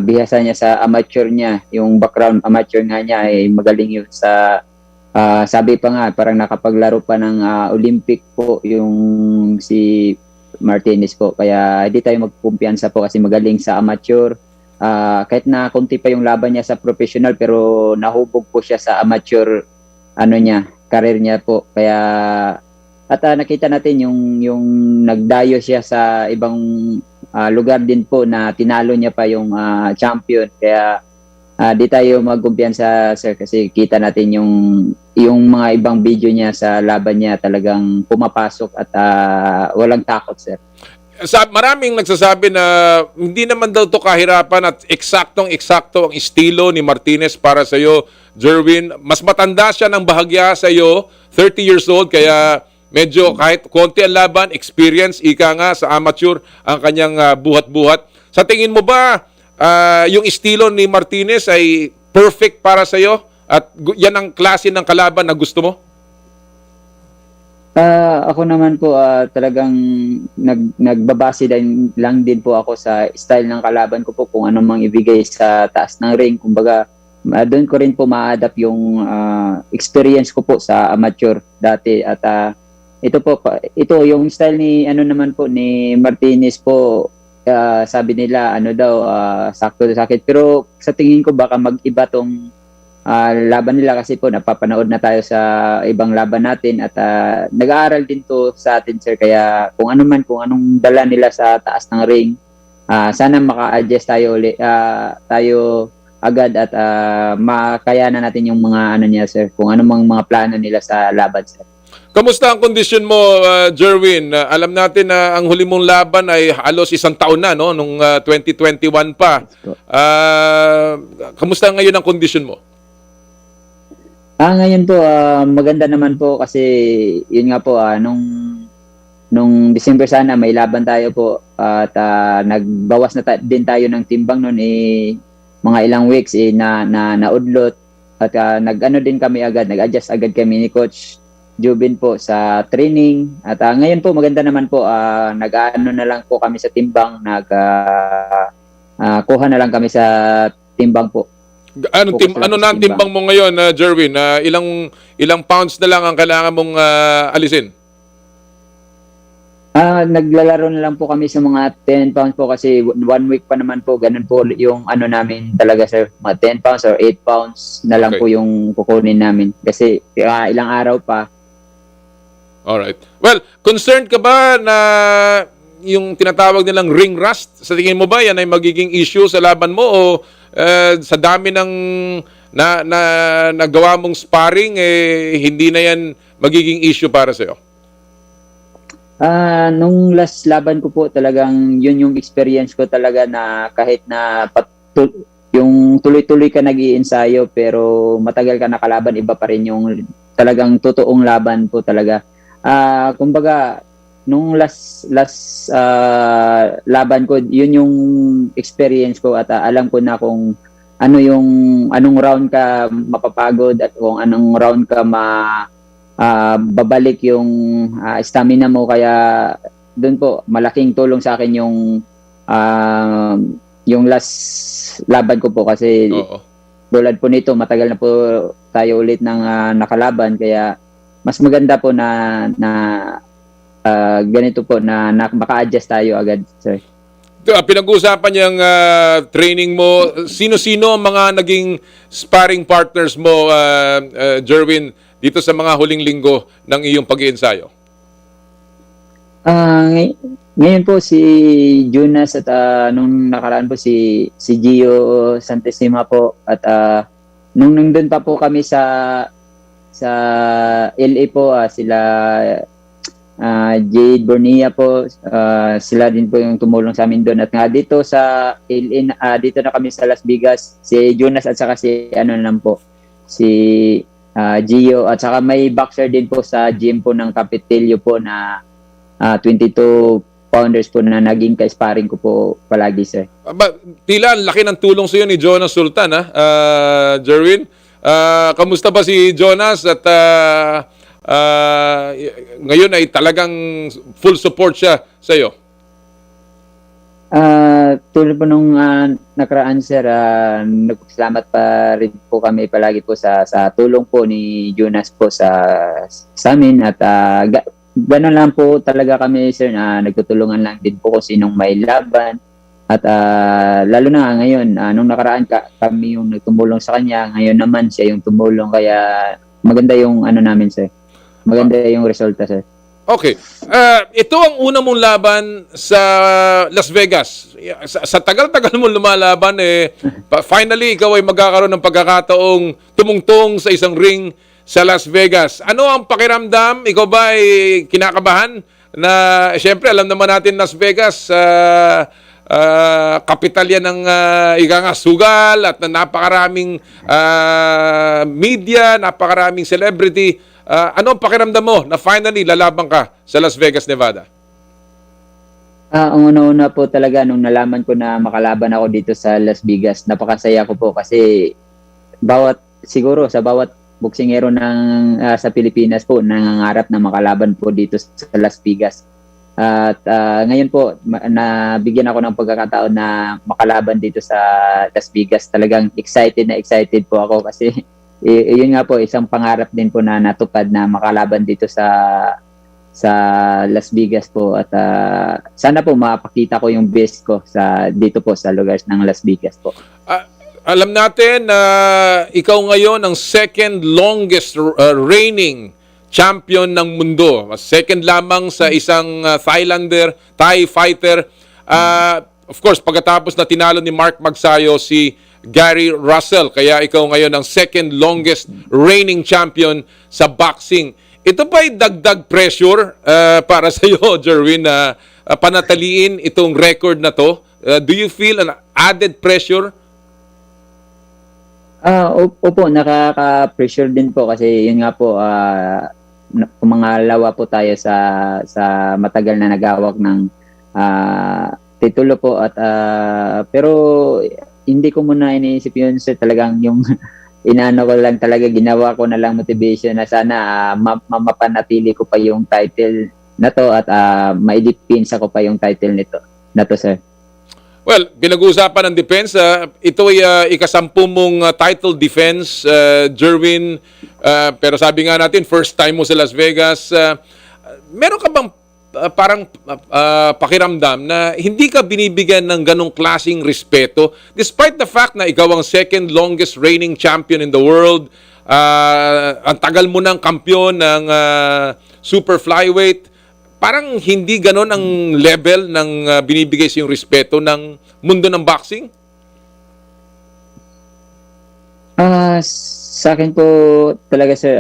bihasa niya sa amateur niya, yung background amateur nga niya ay magaling yun sa sabi pa nga, parang nakapaglaro pa ng Olympic po yung si Martinez po. Kaya hindi tayo magkumpiyansa po kasi magaling sa amateur. Kahit na konti pa yung laban niya sa professional, pero nahubog po siya sa amateur career niya po. Kaya at nakita natin yung nagdayo siya sa ibang lugar din po na tinalo niya pa yung champion. Kaya di tayo magkumpiyansa sir kasi kita natin yung mga ibang video niya sa laban niya talagang pumapasok at walang takot sir. Maraming nagsasabi na hindi naman daw to kahirapan at eksaktong-eksakto ang estilo ni Martinez para sa iyo, Jerwin. Mas matanda siya ng bahagya sa iyo, 30 years old, kaya medyo kahit konti ang laban, experience, ika nga sa amateur ang kanyang buhat-buhat. Sa tingin mo ba yung estilo ni Martinez ay perfect para sa iyo at yan ang klase ng kalaban na gusto mo? Ako naman po talagang nagbabase lang din po ako sa style ng kalaban ko po, kung ano mang ibigay sa taas ng ring. Kumbaga doon ko rin po ma-adapt yung experience ko po sa amateur dati. At ito yung style ni naman po ni Martinez po. Sabi nila sakto sa akin, pero sa tingin ko baka mag-iba tong laban nila kasi po napapanood na tayo sa ibang laban natin at nag-aaral din to sa atin sir, kaya kung anong dala nila sa taas ng ring, sana maka-adjust tayo agad at makayanan natin yung mga niya sir, kung anong mga plano nila sa laban sir. Kamusta ang kondisyon mo, Jerwin? Alam natin na ang huli mong laban ay halos 1 taon na, no? Nung 2021 pa. Kamusta ngayon ang kondisyon mo? Ngayon po, maganda naman po kasi yun nga po, nung December sana may laban tayo po. at nagbawas na din tayo ng timbang noon mga ilang weeks naudlot at nag-ano din kami agad, nag-adjust agad kami ni Coach Jubin po sa training at ngayon po maganda naman po, nag-ano na lang po kami sa timbang, kuha na lang kami sa timbang po. Ano na ang timbang mo ngayon, Jerwin? Ilang pounds na lang ang kailangan mong alisin? Naglalaro na lang po kami sa mga 10 pounds po kasi 1 week pa naman po. Ganun po yung ano namin talaga, sir. Mga 10 pounds or 8 pounds na lang po yung kukunin namin. Kasi ilang araw pa. Alright. Well, concerned ka ba na yung tinatawag nilang ring rust? Sa tingin mo ba yan ay magiging issue sa laban mo o sa dami ng nagawa mong sparring, hindi na yan magiging issue para sa'yo? Nung last laban ko po talagang yun yung experience ko talaga na kahit na yung tuloy-tuloy ka nag-iensayo pero matagal ka nakalaban, iba pa rin yung talagang totoong laban po talaga. Kumbaga nung last laban ko, yun yung experience ko at alam ko na kung anong round ka mapapagod at kung anong round ka babalik yung stamina mo, kaya doon po malaking tulong sa akin yung last laban ko po kasi tulad po nito matagal na po tayo ulit ng nakalaban, kaya mas maganda po na ganito po na maka-adjust tayo agad, sir. Pinag-uusapan niyang training mo. Sino-sino ang mga naging sparring partners mo, Jerwin, dito sa mga huling linggo ng iyong pag-iensayo? Ngayon po si Jonas at nung nakaraan po si Gio Santissima po at nung nandun pa po kami sa LA po, sila Jade Bornia po, sila din po yung tumulong sa amin doon. At nga dito sa LA, dito na kami sa Las Vegas, si Jonas at saka si Gio, at saka may boxer din po sa gym po ng Capitilio po na 22 pounders po na naging ka-sparring ko po palagi, sir. Tila laki ng tulong sa iyo ni Jonas Sultan, Jerwin. Kamusta ba si Jonas at ngayon ay talagang full support siya sa iyo? Tulad po nung nakaraan, sir, nagpasalamat pa rin po kami palagi po sa tulong po ni Jonas po sa amin at gano'n lang po talaga kami, sir, na nagtutulungan lang din po kung sinong may laban at lalo na ngayon, nung nakaraan kami yung nagtumulong sa kanya, ngayon naman siya yung tumulong, kaya maganda yung namin, sir. Maganda yung resulta, sir. Okay. Ito ang una mong laban sa Las Vegas. Sa tagal-tagal mong lumalaban, finally, ikaw ay magkakaroon ng pagkakataong tumungtong sa isang ring sa Las Vegas. Ano ang pakiramdam? Ikaw ba ay kinakabahan? Na, siyempre, alam naman natin Las Vegas, kapital yan ng sugal at napakaraming media, napakaraming celebrity. Ano ang pakiramdam mo na finally lalaban ka sa Las Vegas, Nevada? Ang una-una po talaga nung nalaman ko na makalaban ako dito sa Las Vegas, napakasaya ko po kasi siguro sa bawat boksingero sa Pilipinas po nangangarap na makalaban po dito sa Las Vegas. At ngayon po nabigyan ako ng pagkakataon na makalaban dito sa Las Vegas. Talagang excited po ako kasi yun nga po, isang pangarap din po na natupad na makalaban dito sa Las Vegas po at sana po mapakita ko yung best ko dito po sa lugar ng Las Vegas po. Alam natin na ikaw ngayon ang second longest reigning champion ng mundo. Second lamang sa isang Thai fighter. Of course, pagkatapos na tinalo ni Mark Magsayo si Gary Russell. Kaya ikaw ngayon ang second longest reigning champion sa boxing. Ito ba'y dagdag pressure para sa iyo, Jerwin, na panataliin itong record na to? Do you feel an added pressure? Opo, nakaka-pressure din po kasi yun nga po, mga lawa po tayo sa matagal na nagawak ng titulo po at pero hindi ko muna iniisip yun sir, talagang yung inaano ko lang talaga, ginawa ko na lang motivation na sana mapanatili ko pa yung title na to at maidipinsa ko pa yung title na to sir. Well, pinag-uusapan ng defense. Ito ay ikasampu mong title defense, Jerwin. Pero sabi nga natin, first time mo sa Las Vegas. Meron ka bang parang pakiramdam na hindi ka binibigyan ng ganong klaseng respeto despite the fact na ikaw ang second longest reigning champion in the world, ang tagal mo ng kampiyon ng super flyweight, parang hindi ganon ang level ng binibigay sa yung respeto ng mundo ng boxing? Sa akin po talaga sir,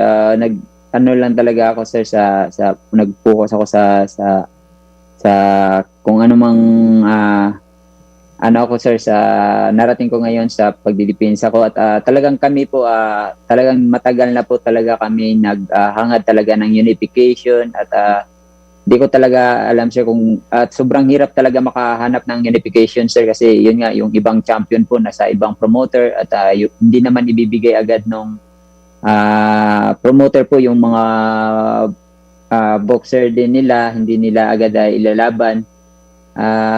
ano lang talaga ako sir sa nag-focus ako sa kung ano mang ano ako sir sa narating ko ngayon sa pagdidepensa ko at talagang kami po talagang matagal na po talaga kami naghangad talaga ng unification at di ko talaga alam sir kung at sobrang hirap talaga makahanap ng unification sir kasi yun nga yung ibang champion po nasa ibang promoter at hindi naman ibibigay agad nung promoter po yung mga boxer din nila, hindi nila agad ilalaban.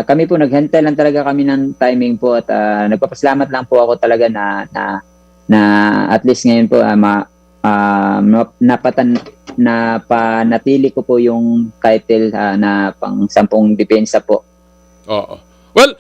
Kami po naghintay lang talaga kami ng timing po at nagpapasalamat lang po ako talaga na at least ngayon po napanatili ko po yung title na pang 10 depensa po. Oo. Well,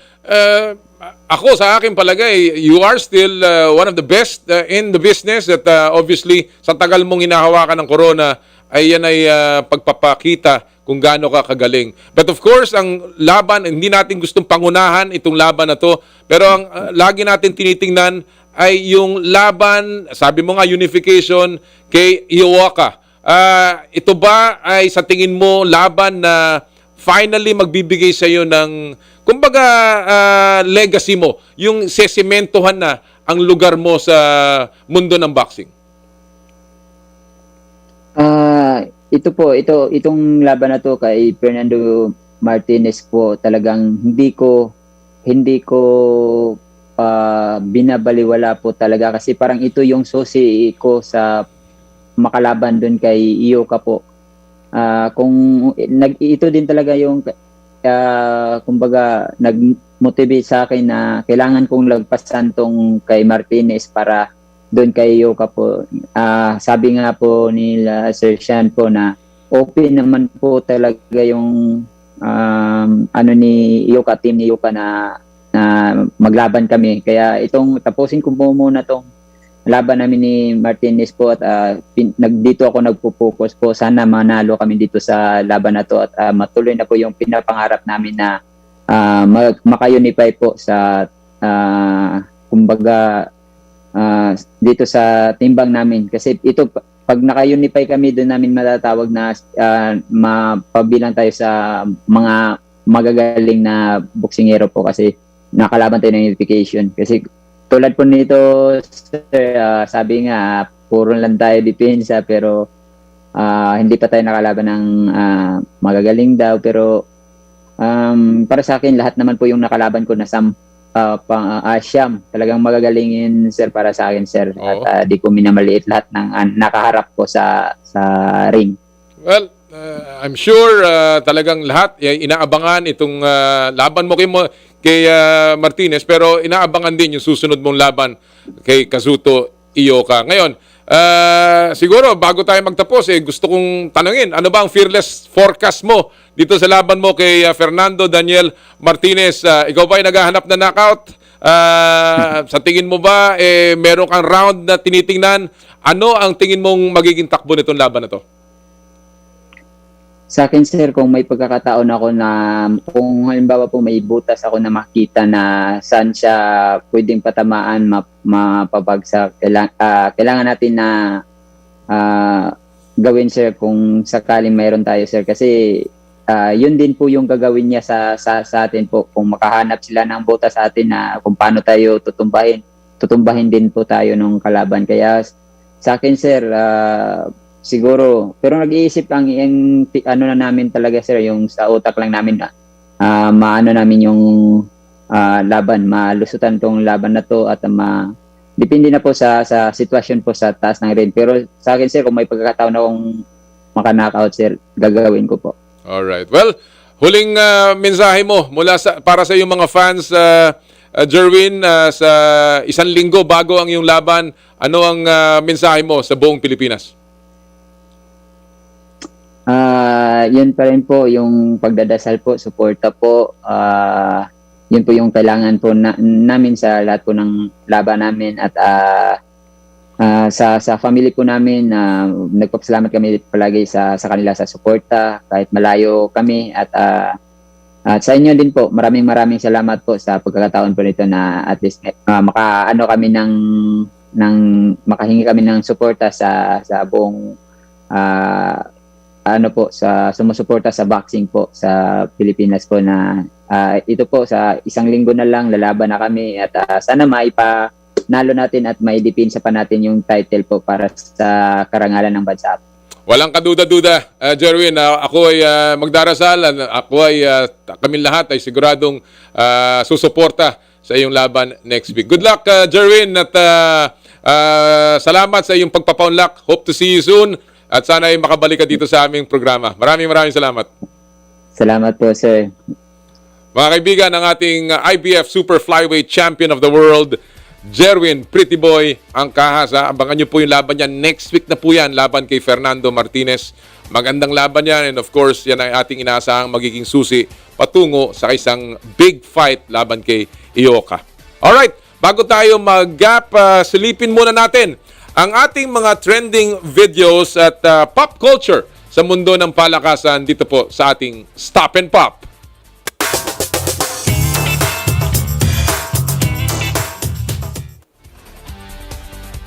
ako sa akin palagay, you are still one of the best in the business at obviously sa tagal mong hinahawakan ng corona ay yan ay pagpapakita kung gaano ka kagaling. But of course, ang laban, hindi natin gustong pangunahan itong laban na to, pero ang lagi natin tinitingnan ay yung laban, sabi mo nga, unification kay Iwaka. Ito ba ay sa tingin mo laban na finally magbibigay sa iyo ng, kumbaga, legacy mo, yung sesimentohan na ang lugar mo sa mundo ng boxing? Itong laban na to kay Fernando Martinez po, talagang hindi ko binabaliwala po talaga kasi parang ito yung susi ko sa makalaban doon kay Iyoka po. Ito din talaga yung kumbaga nag-motivate sa akin na kailangan kong lagpasan tong kay Martinez para doon kay Iyoka po. Sabi nga po nila Sir Sean po na open naman po talaga yung ano ni Iyoka, team ni Iyoka na maglaban kami. Kaya tapusin ko po muna tong laban namin ni Martinez po at dito ako nagpo-focus po. Sana manalo kami dito sa laban na to at matuloy na po yung pinapangarap namin na maka-unify po sa kumbaga dito sa timbang namin. Kasi ito, pag naka-unify kami, doon namin matatawag na mapabilang tayo sa mga magagaling na boksingero po kasi nakalaban tayo ng unification. Kasi tulad po nito, sir, sabi nga, puro lang tayo depensa pero hindi pa tayo nakalaban ng magagaling daw. Pero para sa akin, lahat naman po yung nakalaban ko na siyam. Talagang magagalingin, sir, para sa akin, sir. Oh. At di ko minamaliit lahat ng nakaharap ko sa ring. Well, I'm sure talagang lahat inaabangan itong laban mo kay Martinez, pero inaabangan din yung susunod mong laban kay Kazuto Iyoka. Ngayon, siguro bago tayo magtapos, gusto kong tanungin, ano ba ang fearless forecast mo dito sa laban mo kay Fernando Daniel Martinez? Ikaw ba ay naghahanap na knockout? Sa tingin mo ba meron kang round na tinitingnan? Ano ang tingin mong magiging takbo nitong laban na to? Sa akin, sir, kung may pagkakataon ako na kung halimbawa po may butas ako na makita na saan siya pwedeng patamaan, mapabagsak, kailangan natin na gawin, sir, kung sakaling mayroon tayo, sir. Kasi yun din po yung gagawin niya sa atin po. Kung makahanap sila ng butas sa atin na kung paano tayo tutumbahin din po tayo nung kalaban. Kaya sa akin, sir, siguro, pero nag-iisip ang ano na namin talaga, sir, yung sa utak lang namin na maano namin yung laban, malusutan tong laban na to at depende na po sa sitwasyon po sa taas ng ring. Pero sa akin sir, kung may pagkakataon akong maka-knockout sir, gagawin ko po. Alright. Well, huling mensahe mo para sa iyong mga fans, Jerwin, sa isang linggo bago ang iyong laban, ano ang mensahe mo sa buong Pilipinas? Yun pa rin po, yung pagdadasal po, suporta po, yun po yung kailangan po namin sa lahat po ng laban namin at sa family po namin, nagpapasalamat kami palagi sa kanila sa suporta kahit malayo kami at sa inyo din po, maraming salamat po sa pagkakataon po nito na at least makaano kami makahingi kami ng suporta sa buong sa sumusuporta sa boxing po sa Pilipinas po na ito po sa isang linggo na lang lalaban na kami at sana maipanalo natin at maidipinsa pa natin yung title po para sa karangalan ng bansa. Walang kaduda-duda, Jerwin. Ako ay magdarasal. Kami lahat ay siguradong susuporta sa iyong laban next week. Good luck, Jerwin, at salamat sa iyong pagpapaunlak. Hope to see you soon. At sana ay makabalik ka dito sa aming programa. Maraming salamat. Salamat po, sir. Mga kaibigan, ang ating IBF Super Flyweight Champion of the World, Jerwin Pretty Boy Ancajas. Abangan nyo po yung laban niya. Next week na po yan, laban kay Fernando Martinez. Magandang laban yan. And of course, yan ay ating inaasahang magiging susi patungo sa isang big fight laban kay Ioka. Alright, bago tayo mag-gap, silipin muna natin ang ating mga trending videos at pop culture sa mundo ng palakasan dito po sa ating Stop and Pop.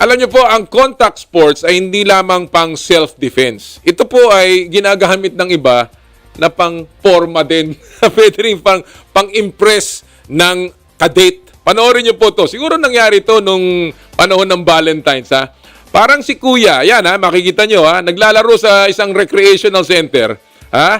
Alam niyo po, ang contact sports ay hindi lamang pang self-defense. Ito po ay ginagamit ng iba na pang forma din. Pwede rin pang-impress ng kadate. Panoorin niyo po to. Siguro nangyari to nung panahon ng Valentine's, ha? Parang si Kuya, yan ha, makikita niyo ha, naglalaro sa isang recreational center, ha?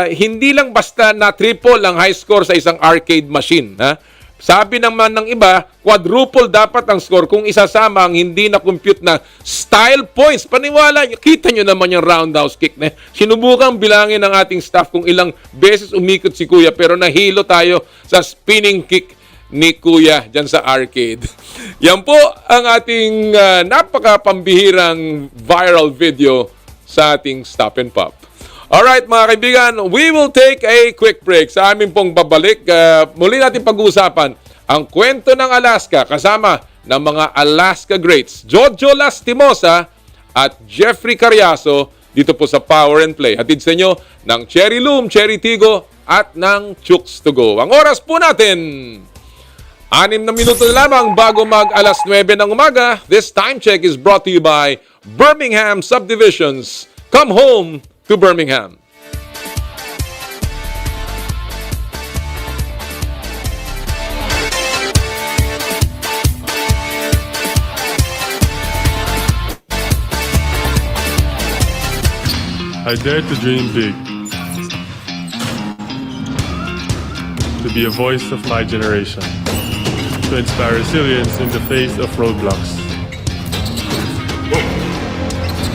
Hindi lang basta na triple ang high score sa isang arcade machine, ha? Sabi naman ng iba, quadruple dapat ang score kung isasama ang hindi na-compute na style points. Paniwala, kita nyo naman yung roundhouse kick na. Sinubukang bilangin ng ating staff kung ilang beses umikot si Kuya pero nahilo tayo sa spinning kick ni Kuya dyan sa arcade. Yan po ang ating napakapambihirang viral video sa ating Stop and Pop. Alright mga kaibigan, we will take a quick break. Sa amin pong babalik, muli natin pag-uusapan ang kwento ng Alaska kasama ng mga Alaska greats Jojo Lastimosa at Jeff Cariaso dito po sa Power and Play. Hatid sa inyo ng Cherry Loom, Cherry Tigo at ng Chooks to Go. Ang oras po natin, 6 na minuto na lamang bago mag alas 9 ng umaga. This time check is brought to you by Birmingham Subdivisions. Come home to Birmingham. I dare to dream big. To be a voice of my generation. To inspire resilience in the face of roadblocks.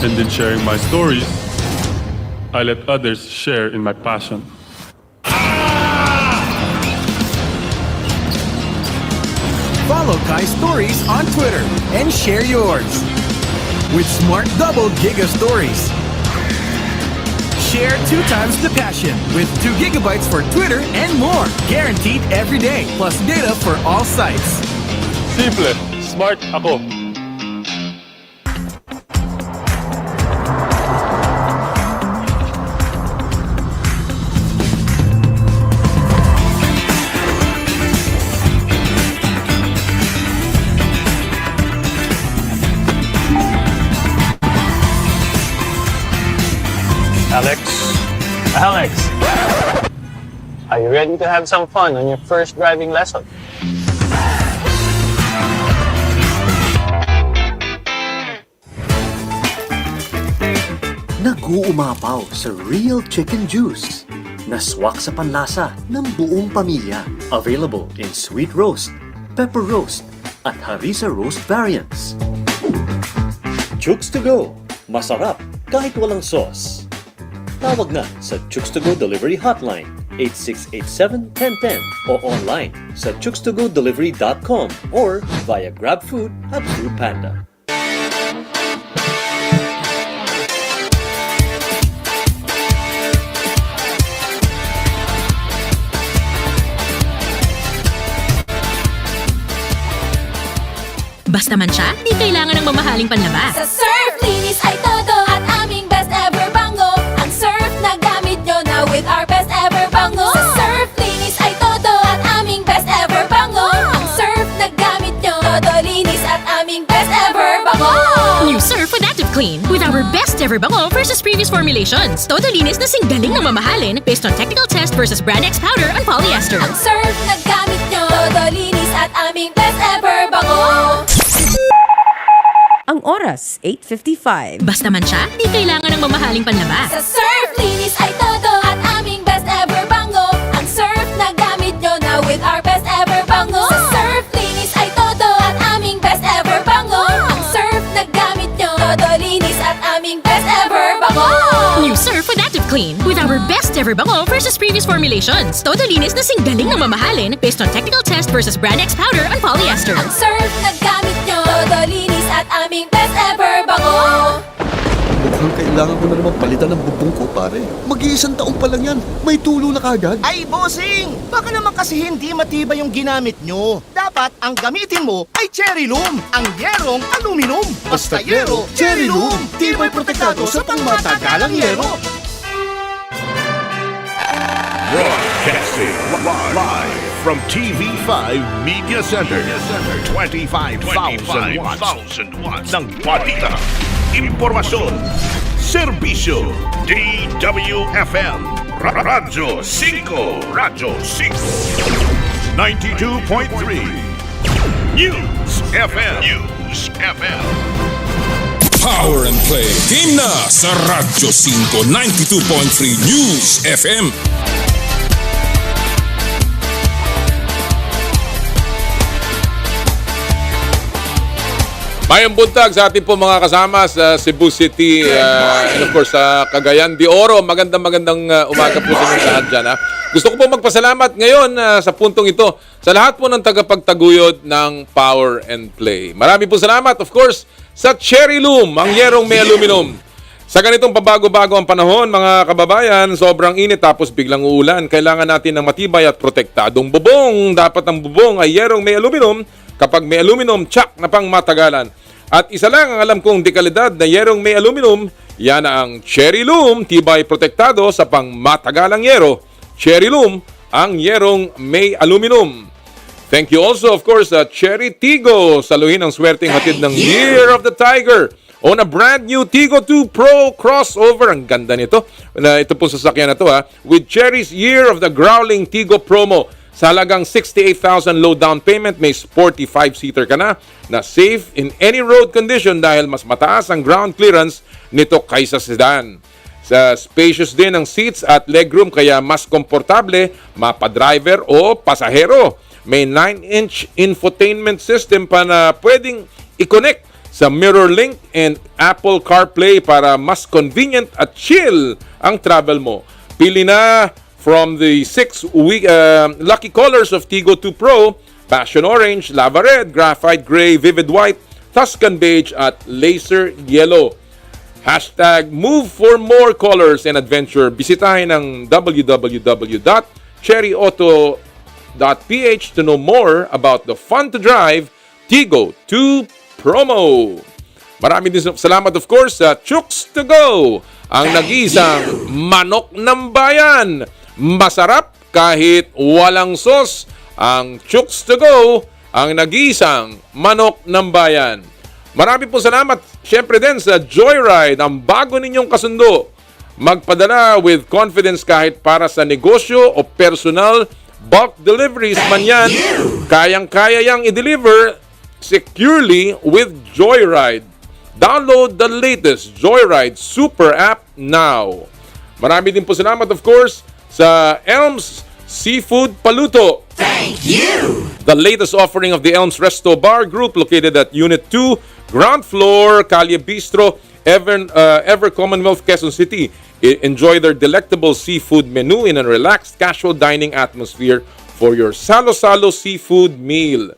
And in sharing my stories, I let others share in my passion. Follow Kai Stories on Twitter and share yours. With Smart Double Giga Stories. Share 2 times the passion with 2 gigabytes for Twitter and more. Guaranteed every day, plus data for all sites. Simple, smart ako. Alex, are you ready to have some fun on your first driving lesson? Nag-uumapaw sa real chicken juice na swak sa panlasa ng buong pamilya. Available in sweet roast, pepper roast, at harissa roast variants. Chooks to go. Masarap kahit walang sauce. Tawag na sa Chooks to Go Delivery Hotline 8687-1010 o online sa chookstogodelivery.com or via GrabFood at Foodpanda. Basta man siya, di kailangan ng mamahaling panlaba. Sa Surf, linis ay todo at aming best ever bango. Ang Surf na gamit nyo na with our best ever bango. Sa Surf, linis ay todo at aming best ever bango. Ang Surf na gamit nyo, todo linis at aming best ever bango. New Surf with Active Clean with our best ever bango versus previous formulations. Todo linis na singgaling na mamahalin based on technical test versus Brand X powder and polyester. Ang Surf na gamit nyo, todo linis at aming best ever bango. Ang oras, 8:55. Basta man siya, di kailangan ng mamahaling panlaba. Sa Surf, linis ay todo at aming best ever bango. Ang Surf na gamit nyo na with our best ever bango. Sa Surf, linis ay todo at aming best ever bango. Ang Surf na gamit nyo, todo linis at aming best ever bango. New Surf with Active Clean with our best ever bango versus previous formulations. Todo linis na singgaling na mamahalin based on technical test versus Brand X powder and polyester. Ang Surf na gamit nyo, todo linis at aming best ever bango. Mukhang kailangan ko na naman palitan ng bubong ko, pare. Mag-iisang taon pa lang yan. May tulo na kagad. Ay, bossing! Baka naman kasi hindi matibay yung ginamit nyo. Dapat ang gamitin mo ay cherry loom, ang yerong aluminum. Basta yero, cherry loom. Tibay protektado sa pangmatagalang yero. Broadcasting live from TV5 Media Center. 25,000 watts ng balita, impormasyon, serbisyo, DWFM, Radyo 5, 92.3, News FM. Power and Play. Game na sa Radyo 5 92.3 News FM. Mayang buntag sa ating po mga kasama sa Cebu City and of course sa Cagayan de Oro. Magandang umaga po sa inyong lahat dyan. Ha? Gusto ko po magpasalamat ngayon sa puntong ito sa lahat po ng tagapagtaguyod ng Power and Play. Marami po salamat of course sa Cherry Loom, ang yerong may aluminum. Sa ganitong pabago-bago ang panahon, mga kababayan, sobrang init tapos biglang uulan. Kailangan natin ng matibay at protektadong bubong. Dapat ang bubong ay yerong may aluminum. Kapag may aluminum, tsak na pang matagalan. At isa lang ang alam kong dekalidad na yerong may aluminum, yan ang Cherry Loom, tibay protektado sa pang matagalang yero. Cherry Loom, ang yerong may aluminum. Thank you also, of course, Cherry Tigo. Saluhin ang swerteng hatid ng Year of the Tiger. On a brand new Tigo 2 Pro crossover. Ang ganda nito. Ito po sasakyan na to with Cherry's Year of the Growling Tigo promo. Sa halagang 68,000 low down payment, may sporty 5-seater ka na safe in any road condition dahil mas mataas ang ground clearance nito kaysa sedan. Sa spacious din ang seats at legroom kaya mas komportable mapadriver o pasahero. May 9-inch infotainment system pa na pwedeng i-connect sa MirrorLink and Apple CarPlay para mas convenient at chill ang travel mo. Pili na from the 6 lucky colors of Tigo 2 Pro: Passion Orange, Lava Red, Graphite Gray, Vivid White, Tuscan Beige, at Laser Yellow. #move for more colors and adventure. Bisitahin ang www.cherryauto.ph to know more about the fun-to-drive Tigo 2 Promo. Maraming din salamat of course sa Chooks to Go, ang nag-iisang manok ng bayan. Masarap kahit walang sauce. Ang Chooks to Go, ang nag-iisang manok ng bayan. Marami po salamat syempre din sa Joyride, ang bago ninyong kasundo. Magpadala with confidence kahit para sa negosyo o personal bulk deliveries man yan. Kayang-kaya yang i-deliver securely with Joyride. Download the latest Joyride Super App now. Marami din po salamat of course sa Elms Seafood Paluto. Thank you! The latest offering of the Elms Resto Bar Group located at Unit 2, Ground Floor, Calle Bistro, Ever Commonwealth, Quezon City. Enjoy their delectable seafood menu in a relaxed, casual dining atmosphere for your salo-salo seafood meal.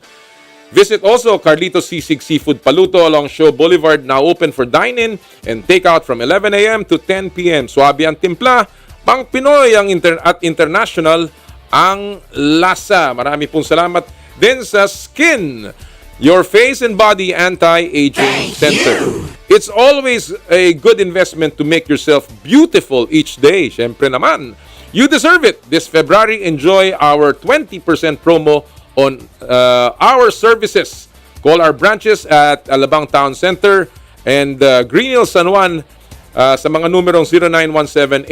Visit also Carlitos Sisig Seafood Paluto along Show Boulevard, now open for dine-in and take-out from 11 a.m. to 10 p.m. Suabe ang timpla, pang Pinoy at international ang lasa. Marami pong salamat din sa Skin, your face and body anti-aging center. It's always a good investment to make yourself beautiful each day. Syempre naman, you deserve it. This February, enjoy our 20% promo on our services. Call our branches at Alabang Town Center and Green Hills, San Juan sa mga numerong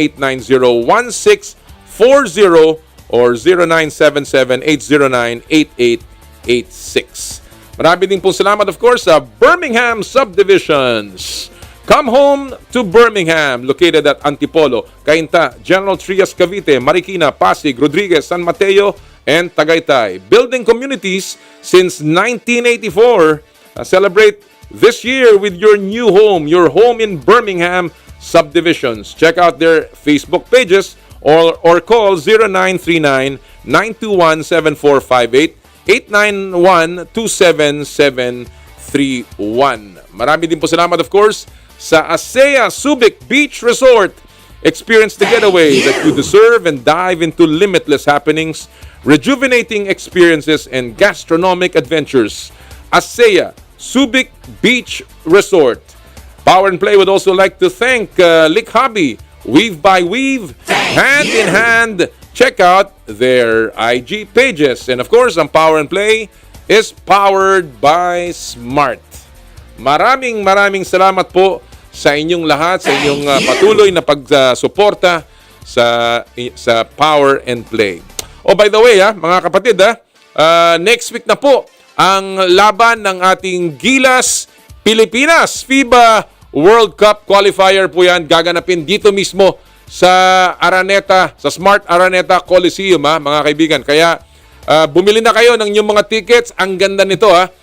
0917-890-1640 or 0977-809-8886. Marami din pong salamat, of course, sa Birmingham Subdivisions. Come home to Birmingham, located at Antipolo, Cainta, General Trias, Cavite, Marikina, Pasig, Rodriguez, San Mateo, and Tagaytay. Building communities since 1984. Celebrate this year with your new home, your home in Birmingham Subdivisions. Check out their Facebook pages or call 0939-921-7458, 891-27731. Marami din po salamat, of course, sa ASEA Subic Beach Resort. Experience the getaway that you deserve and dive into limitless happenings, rejuvenating experiences, and gastronomic adventures. ASEA Subic Beach Resort. Power and Play would also like to thank Lick Hobby, Weave by Weave, Hand in Hand. Check out their IG pages. And of course, ang Power and Play is powered by Smart. Maraming salamat po sa inyong lahat, sa inyong patuloy na pagsuporta sa Power and Play. Oh, by the way, mga kapatid, next week na po ang laban ng ating Gilas Pilipinas. FIBA World Cup qualifier po yan. Gaganapin dito mismo sa Araneta, sa Smart Araneta Coliseum, mga kaibigan. Kaya bumili na kayo ng inyong mga tickets. Ang ganda nito, 4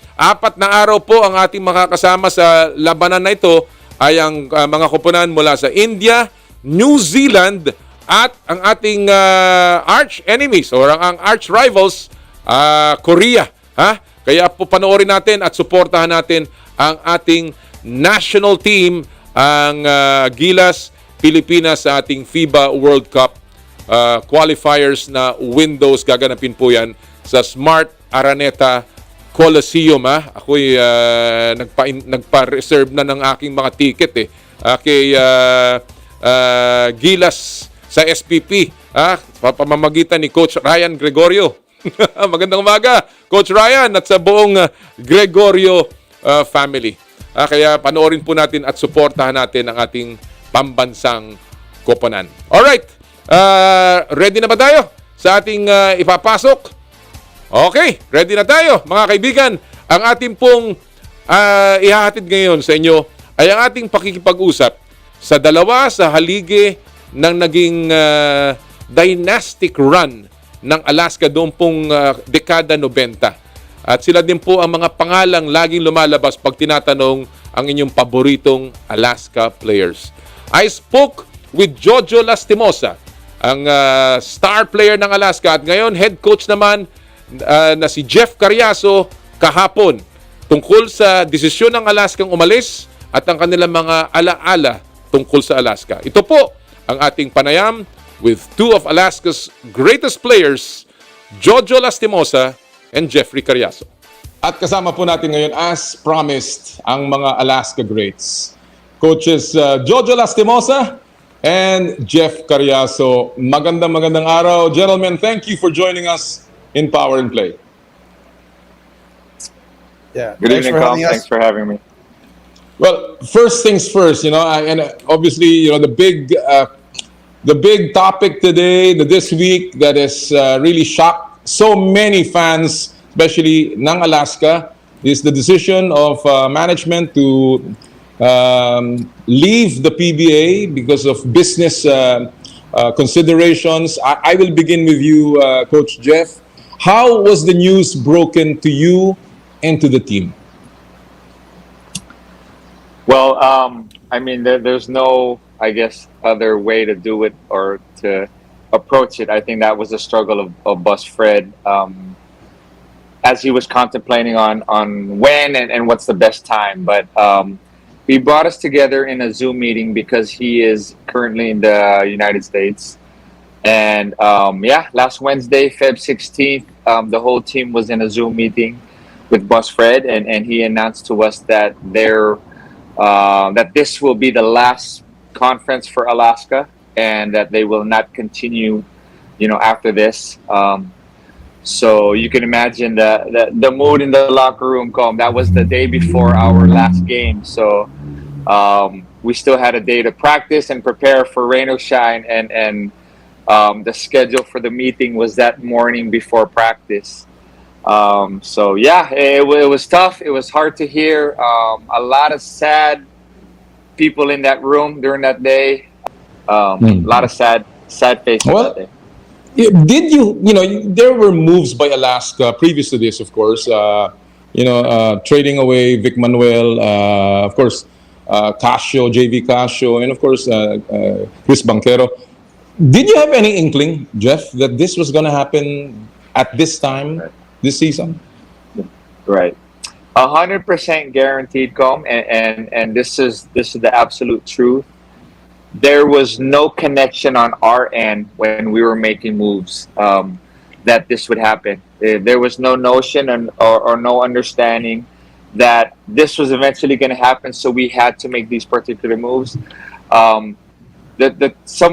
na araw po ang ating makakasama sa labanan na ito ay ang mga koponan mula sa India, New Zealand, at ang ating arch enemies or ang arch rivals, Korea. Kaya po panoorin natin at suportahan natin ang ating national team, ang Gilas Pilipinas sa ating FIBA World Cup qualifiers na windows. Gaganapin po yan sa Smart Araneta Coliseum. Ako'y nagpa-reserve na ng aking mga ticket kay Gilas sa SPP, pamamagitan ni Coach Ryan Gregorio. Magandang umaga, Coach Ryan, at sa buong Gregorio family. Kaya panoorin po natin at suportahan natin ang ating pambansang koponan. Alright, ready na ba tayo sa ating ipapasok? Okay, ready na tayo, mga kaibigan. Ang ating pong ihahatid ngayon sa inyo ay ang ating pakikipag-usap sa dalawa sa haligi ng naging dynastic run ng Alaska doon pong dekada 90. At sila din po ang mga pangalang laging lumalabas pag tinatanong ang inyong paboritong Alaska players. I spoke with Jojo Lastimosa, ang star player ng Alaska, at ngayon head coach naman na si Jeff Cariaso kahapon tungkol sa desisyon ng Alaskang umalis at ang kanilang mga alaala tungkol sa Alaska. Ito po ang ating panayam with two of Alaska's greatest players, Jojo Lastimosa and Jeffrey Cariaso. At kasama po natin ngayon, as promised, ang mga Alaska greats. Coaches Jojo Lastimosa and Jeff Cariaso. Magandang araw. Gentlemen, thank you for joining us in Power and Play. Yeah. Good evening, Carl. Thanks for having me. Well, first things first, and obviously, the big topic today, this week, that has really shocked so many fans, especially ng Alaska, is the decision of management to leave the PBA because of business considerations. I will begin with you, Coach Jeff. How was the news broken to you and to the team? Well, I mean, there's no, I guess, other way to do it or to approach it. I think that was the struggle of Bus Fred as he was contemplating on when and what's the best time. But he brought us together in a Zoom meeting because he is currently in the United States. And last Wednesday, Feb 16th, the whole team was in a Zoom meeting with Bus Fred, and he announced to us that that this will be the last conference for Alaska, and that they will not continue, after this. So you can imagine the mood in the locker room. That was the day before our last game, so we still had a day to practice and prepare for rain or shine, and the schedule for the meeting was that morning before practice. So it was tough. It was hard to hear. A lot of sad people in that room during that day. A lot of sad faces that day. Did there were moves by Alaska previous to this, of course, trading away Vic Manuel, of course, Casio, JV Casio, and of course, Chris Banquero. Did you have any inkling, Jeff, that this was going to happen at this time, this season? Right. 100% guaranteed, and this is the absolute truth. There was no connection on our end when we were making moves that this would happen. There was no notion or no understanding that this was eventually going to happen, so we had to make these particular moves. Some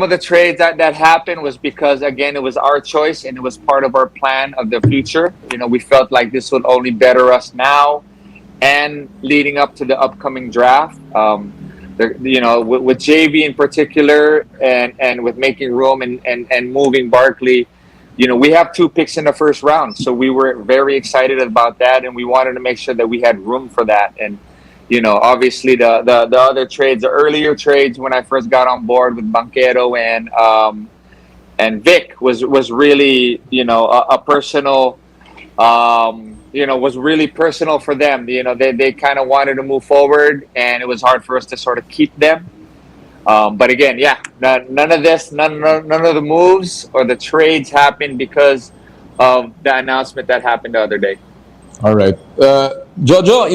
of the trades that happened was because, again, it was our choice and it was part of our plan of the future. We felt like this would only better us now and leading up to the upcoming draft. With JV in particular, and with making room and moving Barkley, we have 2 picks in the first round, so we were very excited about that, and we wanted to make sure that we had room for that. And obviously the other trades, the earlier trades when I first got on board with Banquero and Vic was really a personal. Was really personal for them. They kind of wanted to move forward, and it was hard for us to sort of keep them. But again, none of the moves or the trades happened because of the announcement that happened the other day. All right. Jojo,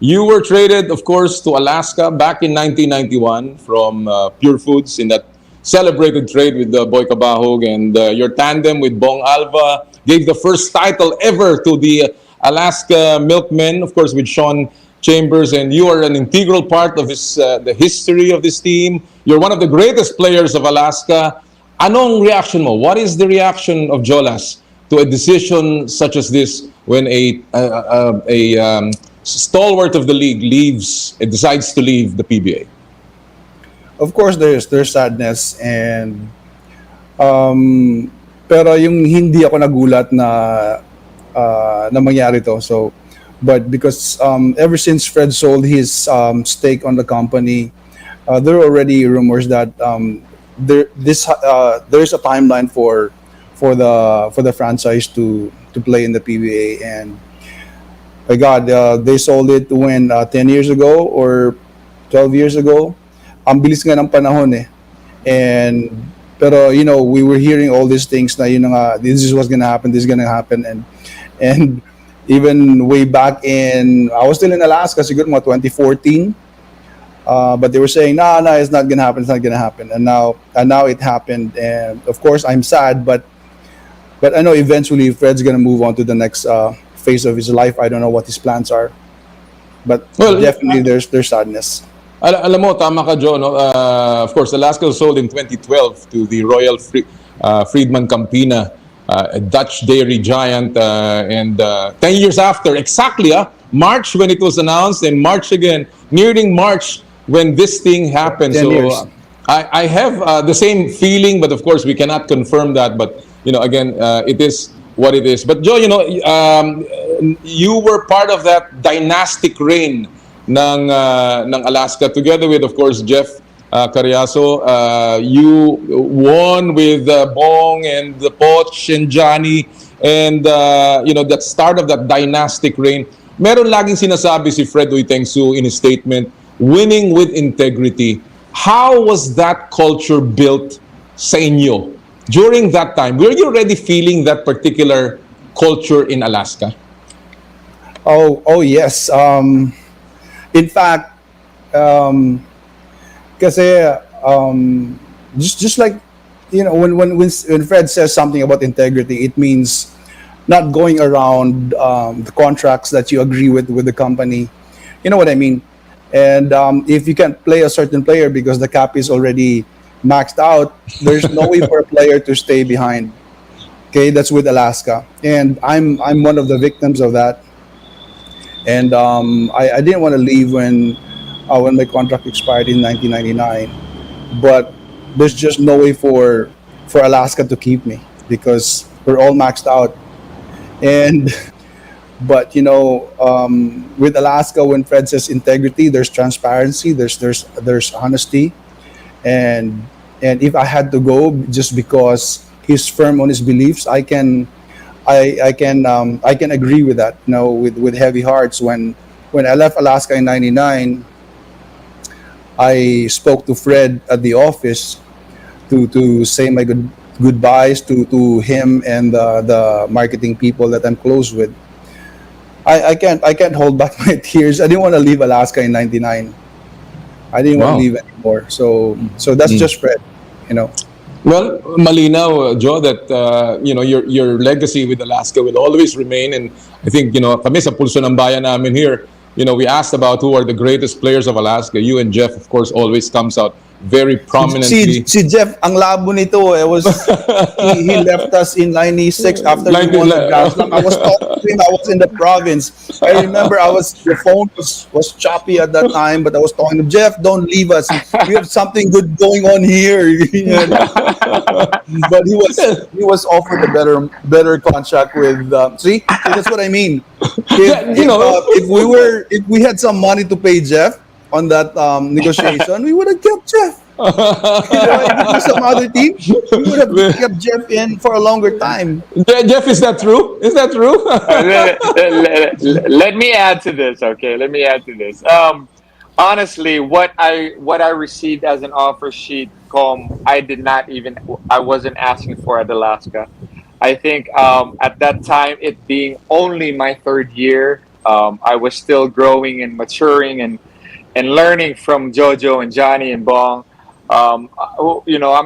you were traded, of course, to Alaska back in 1991 from Pure Foods in that celebrated trade with Boy Cabahog, and your tandem with Bong Alva gave the first title ever to the Alaska Milkmen, of course, with Sean Chambers, and you are an integral part of the history of this team. You're one of the greatest players of Alaska. Anong reaction mo? What is the reaction of Jolas to a decision such as this when a stalwart of the league decides to leave the PBA? Of course, there's sadness, and pero yung hindi ako nagulat na mangyari to. So, but because ever since Fred sold his stake on the company, there are already rumors that there's a timeline for the franchise to play in the PBA, and my God, they sold it when 10 years ago or 12 years ago. Ang bilis nga ng panahon eh. Pero we were hearing all these things na this is what's gonna happen, this is gonna happen, and even way back I was still in Alaska, siguro mga 2014, but they were saying no, it's not gonna happen, and now it happened, and of course I'm sad, but I know eventually Fred's gonna move on to the next phase of his life. I don't know what his plans are, but definitely there's sadness. Alam mo, tama ka, Joe, no? Of course, Alaska was sold in 2012 to the Royal Friedman Campina, a Dutch dairy giant, and 10 years after, exactly, March when it was announced, and March again, nearing March when this thing happened. 10 years. I have the same feeling, but of course we cannot confirm that. But again, it is what it is. But Joe, you were part of that dynastic reign ng Alaska, together with, of course, Jeff Cariaso. You won with Bong and the Poch and Johnny, and that start of that dynastic reign. Meron laging sinasabi si Fred Uytengsu in his statement, winning with integrity. How was that culture built sa inyo during that time? Were you already feeling that particular culture in Alaska? Oh yes. In fact, kasi just like when Fred says something about integrity, it means not going around the contracts that you agree with the company. You know what I mean? And if you can't play a certain player because the cap is already maxed out, there's no way for a player to stay behind. Okay, that's with Alaska, and I'm one of the victims of that. And I didn't want to leave when my contract expired in 1999, but there's just no way for Alaska to keep me because we're all maxed out. And but with Alaska, when Fred says integrity, there's transparency, there's honesty, and if I had to go just because he's firm on his beliefs, I can agree with that. With heavy hearts. When I left Alaska in '99, I spoke to Fred at the office to say my goodbyes to him and the marketing people that I'm close with. I can't hold back my tears. I didn't want to leave Alaska in '99. I didn't want to leave anymore. So that's just Fred, Well, malinaw, Joe, that your legacy with Alaska will always remain. And I think kami sa Pulso ng Bayan namin here, we asked about who are the greatest players of Alaska. You and Jeff, of course, always comes out very prominently. Si Jeff, ang labo nito. He left us in 96 after we won the Grand Slam. I was talking to him. I was in the province. I remember the phone was choppy at that time, but I was talking to Jeff, don't leave us. We have something good going on here. But he was offered a better contract with. See, that's what I mean. If we had some money to pay Jeff on that negotiation, we would have kept Jeff. If it was some other team, we would have kept Jeff in for a longer time. Jeff, is that true? Is that true? Let me add to this, okay? Let me add to this. Honestly, what I received as an offer sheet, I wasn't asking for at Alaska. I think at that time, it being only my third year, I was still growing and maturing and learning from Jojo and Johnny and Bong. I'm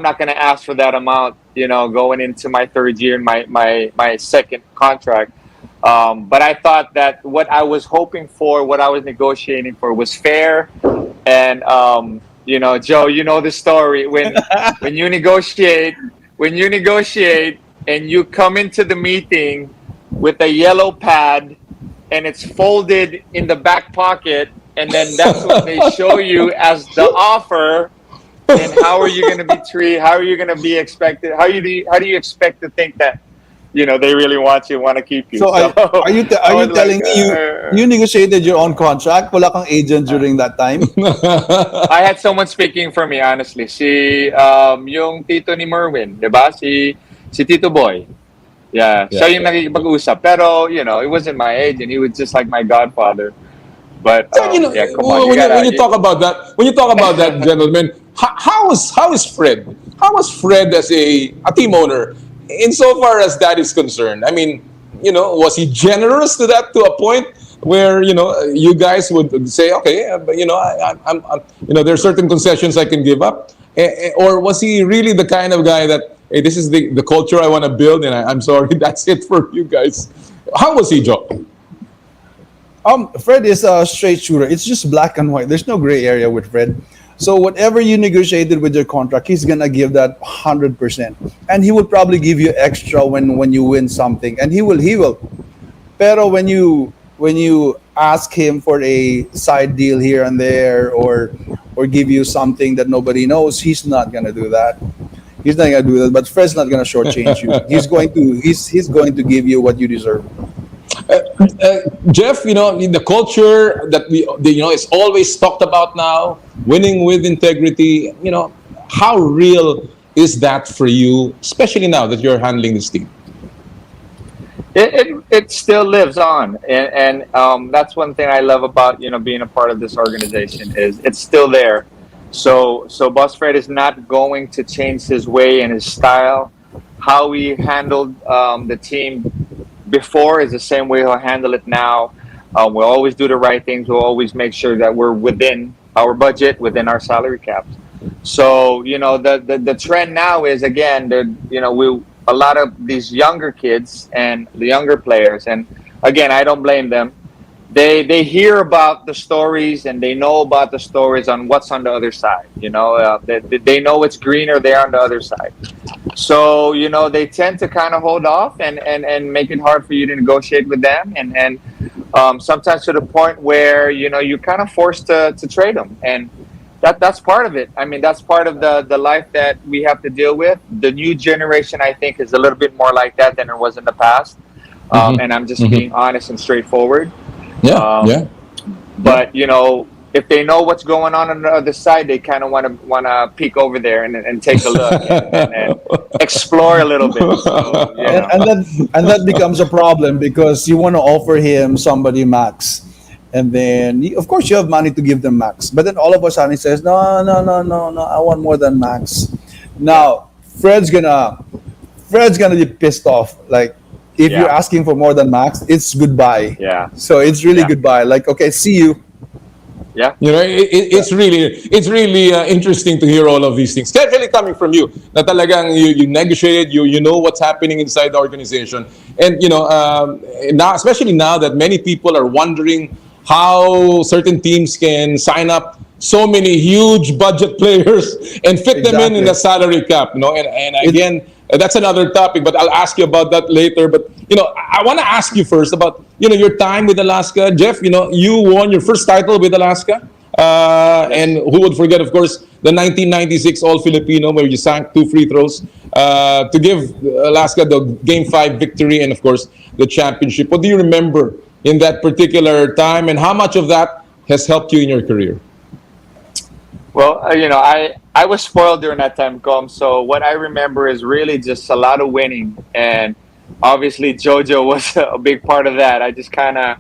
not going to ask for that amount, going into my third year, my second contract. But I thought that what I was hoping for, what I was negotiating for was fair. And, Joe, you know the story. When you negotiate and you come into the meeting with a yellow pad and it's folded in the back pocket, and then that's what they show you as the offer. And how are you going to be treated? How are you going to be expected? How do you expect to think that they really want to keep you? So are you telling me you negotiated your own contract? Wala kang agent during that time? I had someone speaking for me, honestly. Yung tito ni Merwin, diba? Si Tito Boy. Yeah, siya yung nakikipag-usap. Pero, it wasn't my agent. He was just like my godfather. But come on, when you talk about that, gentlemen, how is Fred? How was Fred as a team owner, insofar as that is concerned? I mean, was he generous to a point where you guys would say, okay, but I'm there are certain concessions I can give up, or was he really the kind of guy that, hey, this is the culture I want to build, and I'm sorry, that's it for you guys? How was he, Joe? Fred is a straight shooter. It's just black and white. There's no gray area with Fred. So whatever you negotiated with your contract, he's gonna give that 100%, and he will probably give you extra when you win something, and he will. Pero when you ask him for a side deal here and there, or give you something that nobody knows, he's not gonna do that. He's not gonna do that. But Fred's not gonna shortchange you. He's going to give you what you deserve. Jeff, the culture that is always talked about now, winning with integrity. How real is that for you, especially now that you're handling this team? It still lives on, and that's one thing I love about being a part of this organization is it's still there. So Boss Fred is not going to change his way and his style. How we handled the team before is the same way he'll handle it now. We'll always do the right things. We'll always make sure that we're within our budget, within our salary caps. So the trend now is again a lot of these younger kids and the younger players, and again I don't blame them. They hear about the stories and they know about the stories on what's on the other side. They know it's greener there on the other side. So they tend to kind of hold off and make it hard for you to negotiate with them, and sometimes to the point where you're kind of forced to trade them, and that's part of it. I mean, that's part of the life that we have to deal with. The new generation, I think, is a little bit more like that than it was in the past. And I'm just being honest and straightforward. Yeah. But if they know what's going on the other side, they kind of want to peek over there and take a look and explore a little bit. So, and that becomes a problem because you want to offer him somebody max. And then, of course, you have money to give them max. But then all of a sudden he says, no, I want more than max. Now, Fred's gonna be pissed off. Like, if you're asking for more than max, it's goodbye. Yeah. So it's really goodbye. Like, okay, see you. Yeah. It's really interesting to hear all of these things, especially coming from you. Na talagang you negotiated, you know what's happening inside the organization, and now, especially now that many people are wondering how certain teams can sign up so many huge budget players and fit them in the salary cap. And again, that's another topic, but I'll ask you about that later. But I want to ask you first about your time with Alaska, Jeff. You won your first title with Alaska, and who would forget, of course, the 1996 All-Filipino where you sank 2 free throws to give Alaska the Game 5 victory and, of course, the championship. What do you remember in that particular time, and how much of that has helped you in your career? Well, I was spoiled during that time, Com. So what I remember is really just a lot of winning, and obviously Jojo was a big part of that. I just kind of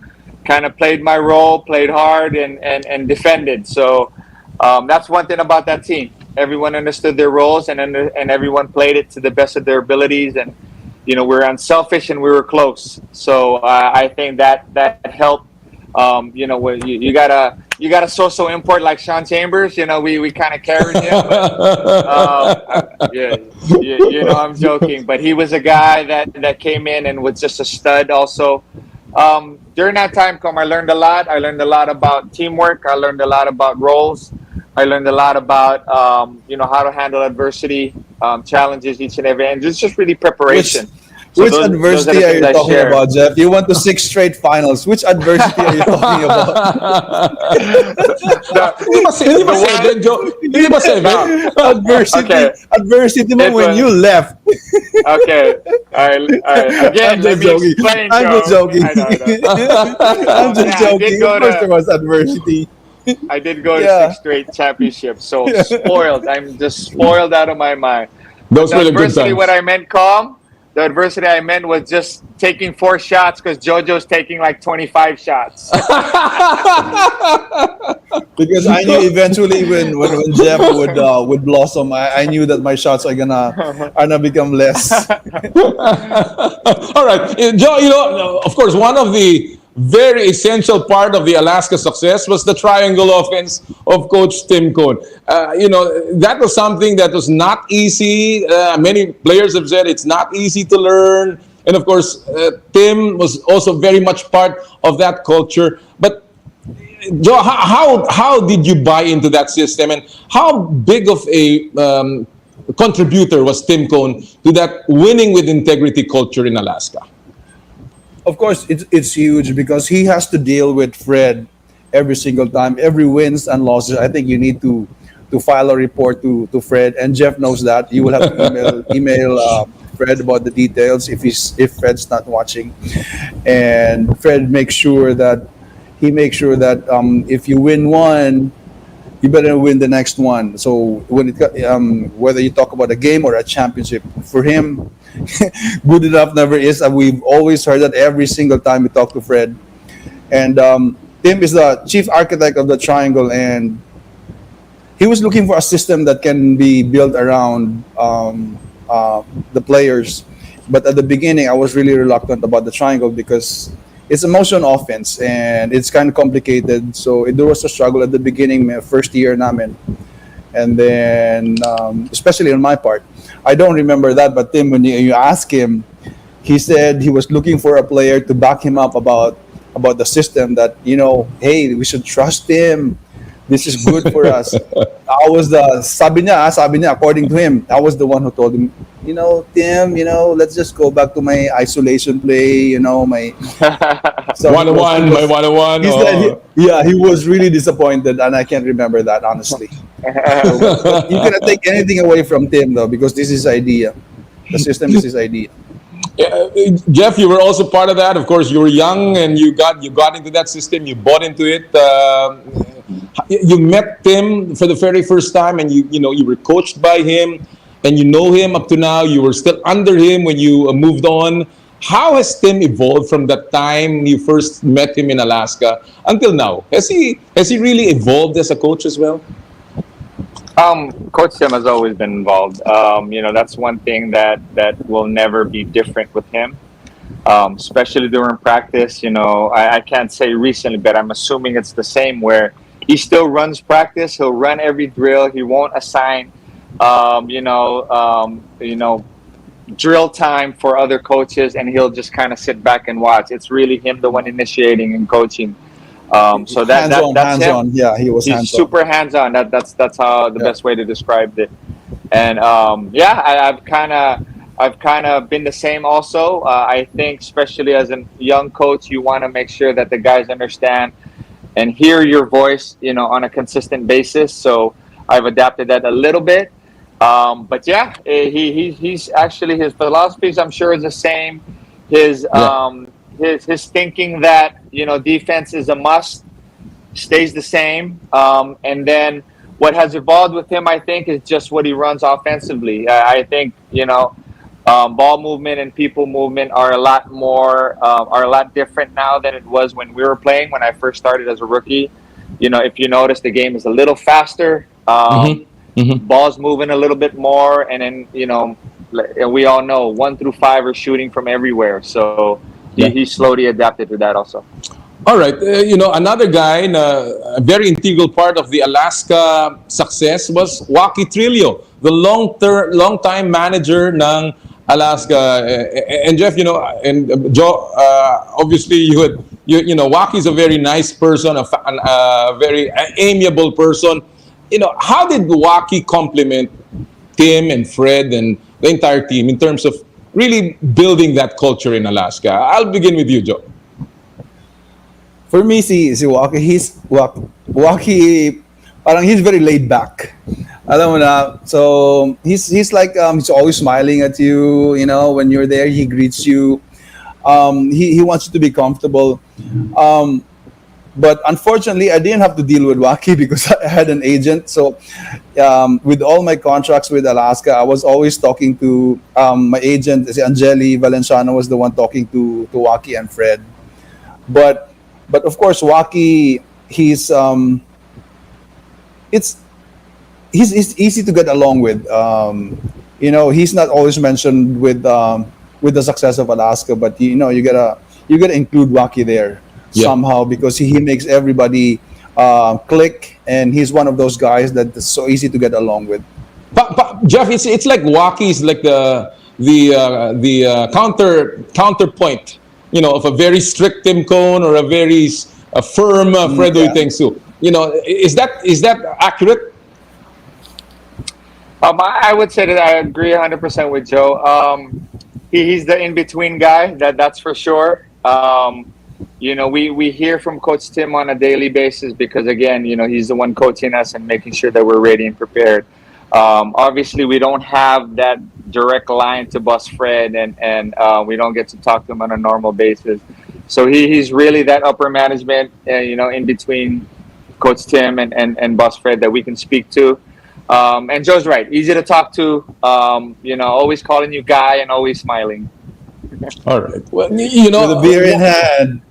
played my role, played hard, and defended. So that's one thing about that team. Everyone understood their roles, and everyone played it to the best of their abilities, and we were unselfish and we were close. So I think that helped. You got a social import like Sean Chambers. We kind of carried him. But, I'm joking, but he was a guy that came in and was just a stud. Also, during that time, I learned a lot. I learned a lot about teamwork. I learned a lot about roles. I learned a lot about how to handle adversity, challenges each and every, and it's just really preparation. Which adversity are you talking about, Jeff? You went to 6 straight finals. Which adversity are you talking about? Adversity when you left. Okay. All right. Again, let me explain. I'm just joking. I'm just joking. Of course there was adversity. I did go to 6 straight championships, so spoiled. I'm just spoiled out of my mind. Those were the good times. What I meant, the adversity I meant was just taking 4 shots because JoJo's taking like 25 shots. Because I knew eventually when Jeff would blossom, I knew that my shots are gonna become less. All right, Joe. Of course, one of the very essential part of the Alaska success was the triangle offense of Coach Tim Cone. That was something that was not easy. Many players have said it's not easy to learn. And of course, Tim was also very much part of that culture. But Joe, how did you buy into that system, and how big of a contributor was Tim Cone to that winning with integrity culture in Alaska? Of course, it's huge because he has to deal with Fred every single time, every wins and losses. I think you need to file a report to Fred, and Jeff knows that. You will have to email Fred about the details if Fred's not watching, and Fred makes sure that if you win one, you better win the next one. So whether you talk about a game or a championship, for him, good enough never is. And we've always heard that every single time we talk to Fred. And Tim is the chief architect of the triangle, and he was looking for a system that can be built around the players. But at the beginning, I was really reluctant about the triangle because it's a motion offense and it's kind of complicated. So there was a struggle at the beginning, my first year namin. And then, especially on my part, I don't remember that. But Tim, when you ask him, he said he was looking for a player to back him up about the system, that, hey, we should trust him. This is good for us. Sabi niya, according to him, I was the one who told him, Tim, let's just go back to my isolation play, my... So one-on-one, my one-on-one. He was really disappointed, and I can't remember that, honestly. But you cannot take anything away from Tim, though, because this is his idea. The system is his idea. Jeff, you were also part of that. Of course, you were young and you got into that system. You bought into it. You met Tim for the very first time, and you were coached by him, and you know him up to now. You were still under him when you moved on. How has Tim evolved from that time you first met him in Alaska until now? Has he really evolved as a coach as well? Coach Tim has always been involved. That's one thing that will never be different with him, especially during practice. I can't say recently, but I'm assuming it's the same, where he still runs practice. He'll run every drill. He won't assign, drill time for other coaches, and he'll just kind of sit back and watch. It's really him, the one initiating and coaching. So that's him. Yeah, he's hands-on. Super hands-on. That's how the best way to describe it. And I've kind of been the same also. I think, especially as a young coach, you want to make sure that the guys understand and hear your voice, on a consistent basis. So I've adapted that a little bit. But yeah, he's actually, his philosophies, I'm sure, is the same. His thinking that, defense is a must stays the same. And then what has evolved with him, I think, is just what he runs offensively. I think, ball movement and people movement are a lot different now than it was when we were playing, when I first started as a rookie. If you notice, the game is a little faster. Ball's moving a little bit more. And then, we all know 1 through 5 are shooting from everywhere. So he slowly adapted to that also. All right. Another guy, a very integral part of the Alaska success was Waki Trillo, the long-time manager ng Alaska. And Jeff, and Joe, obviously Waki's a very nice person, a very amiable person. How did Waki complement Tim and Fred and the entire team in terms of really building that culture in Alaska? I'll begin with you, Joe. For me, si Waki, Waki, parang he's very laid back. Alam mo na, so he's like, he's always smiling at you, when you're there, he greets you. He wants you to be comfortable. But unfortunately, I didn't have to deal with Waki because I had an agent. So with all my contracts with Alaska, I was always talking to my agent. Angeli Valenciano was the one talking to Waki and Fred. But of course, Waki, he's easy to get along with. He's not always mentioned with the success of Alaska, but you gotta include Waki there somehow, because he makes everybody click, and he's one of those guys that is so easy to get along with. But Jeff, it's like Waki is like the counterpoint, of a very strict Tim Cone or a very firm Fredo Itengsu. Is that accurate? I would say that I agree 100% with Joe. He's the in-between guy, that's for sure. We hear from Coach Tim on a daily basis because, again, he's the one coaching us and making sure that we're ready and prepared. Obviously, we don't have that direct line to Boss Fred, and we don't get to talk to him on a normal basis. So he's really that upper management, in between Coach Tim and Boss Fred that we can speak to. And Joe's right, easy to talk to. Always calling you guy and always smiling. All right. Well, With a beer in hand.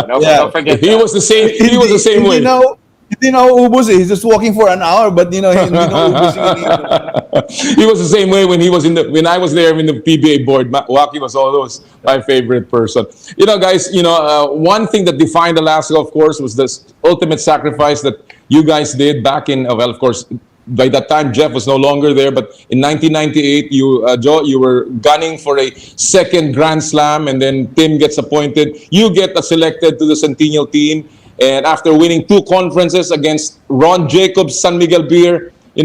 Don't forget. He was the same. He was the same way. You know, Ubus, he's just walking for an hour, but Ubus, he was the same way when when I was there in the PBA board. Waki was always my favorite person. Guys, one thing that defined Alaska, of course, was this ultimate sacrifice that you guys did back in, of course, by that time, Jeff was no longer there, but in 1998, Joe, you were gunning for a second Grand Slam, and then Tim gets appointed. You get selected to the Centennial team, and after winning 2 conferences against Ron Jacobs, San Miguel Beer, you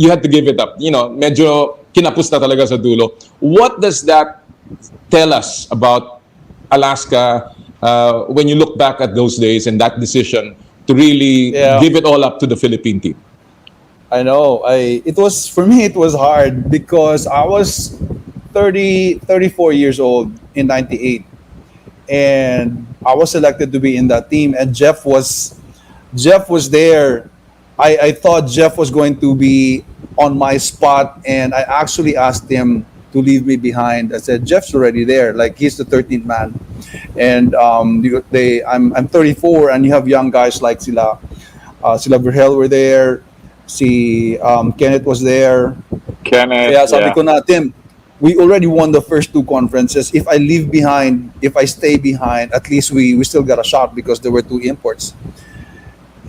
had to give it up. Medyo kinapos na talaga sa dulo. What does that tell us about Alaska when you look back at those days and that decision to really give it all up to the Philippine team? I know. For me, it was hard because I was 34 years old in 98. And I was selected to be in that team. And Jeff was there. I thought Jeff was going to be on my spot. And I actually asked him to leave me behind. I said, Jeff's already there. Like, he's the 13th man. And I'm 34, and you have young guys like Sila. Sila Verhel were there. Kenneth was there. Kenneth, sabi ko na, Tim, we already won the first 2 conferences. If I stay behind, at least we still got a shot because there were 2 imports.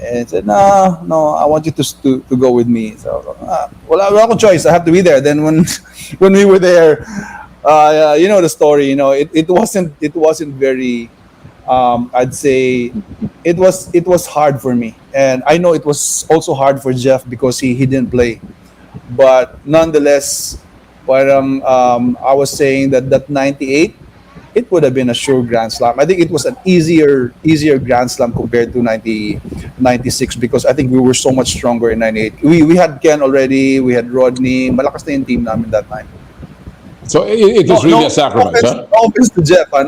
And I said, no, I want you to go with me. So, wala akong choice. I have to be there. Then when we were there, the story. It wasn't very. I'd say it was hard for me, and I know it was also hard for Jeff because he didn't play. But nonetheless, I was saying that 98, it would have been a sure Grand Slam. I think it was an easier Grand Slam compared to 96 because I think we were so much stronger in 98. We had Ken already, we had Rodney, malakas na yung team namin that time. So it was really a sacrifice, no offense to Jeff, but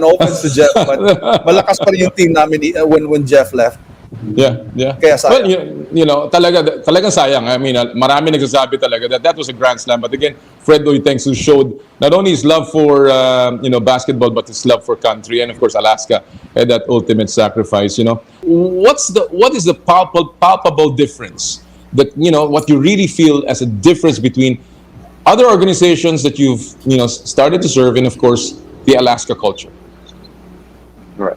malakas pa rin yung team namin when Jeff left. Yeah. Kaya sayang. Well, talagang sayang. I mean, marami nagsasabi talaga that was a Grand Slam. But again, Fred Oitengsu showed not only his love for basketball, but his love for country, and of course Alaska had that ultimate sacrifice. What is the palpable difference that what you really feel as a difference between other organizations that you've started to serve, and of course the Alaska culture? Right.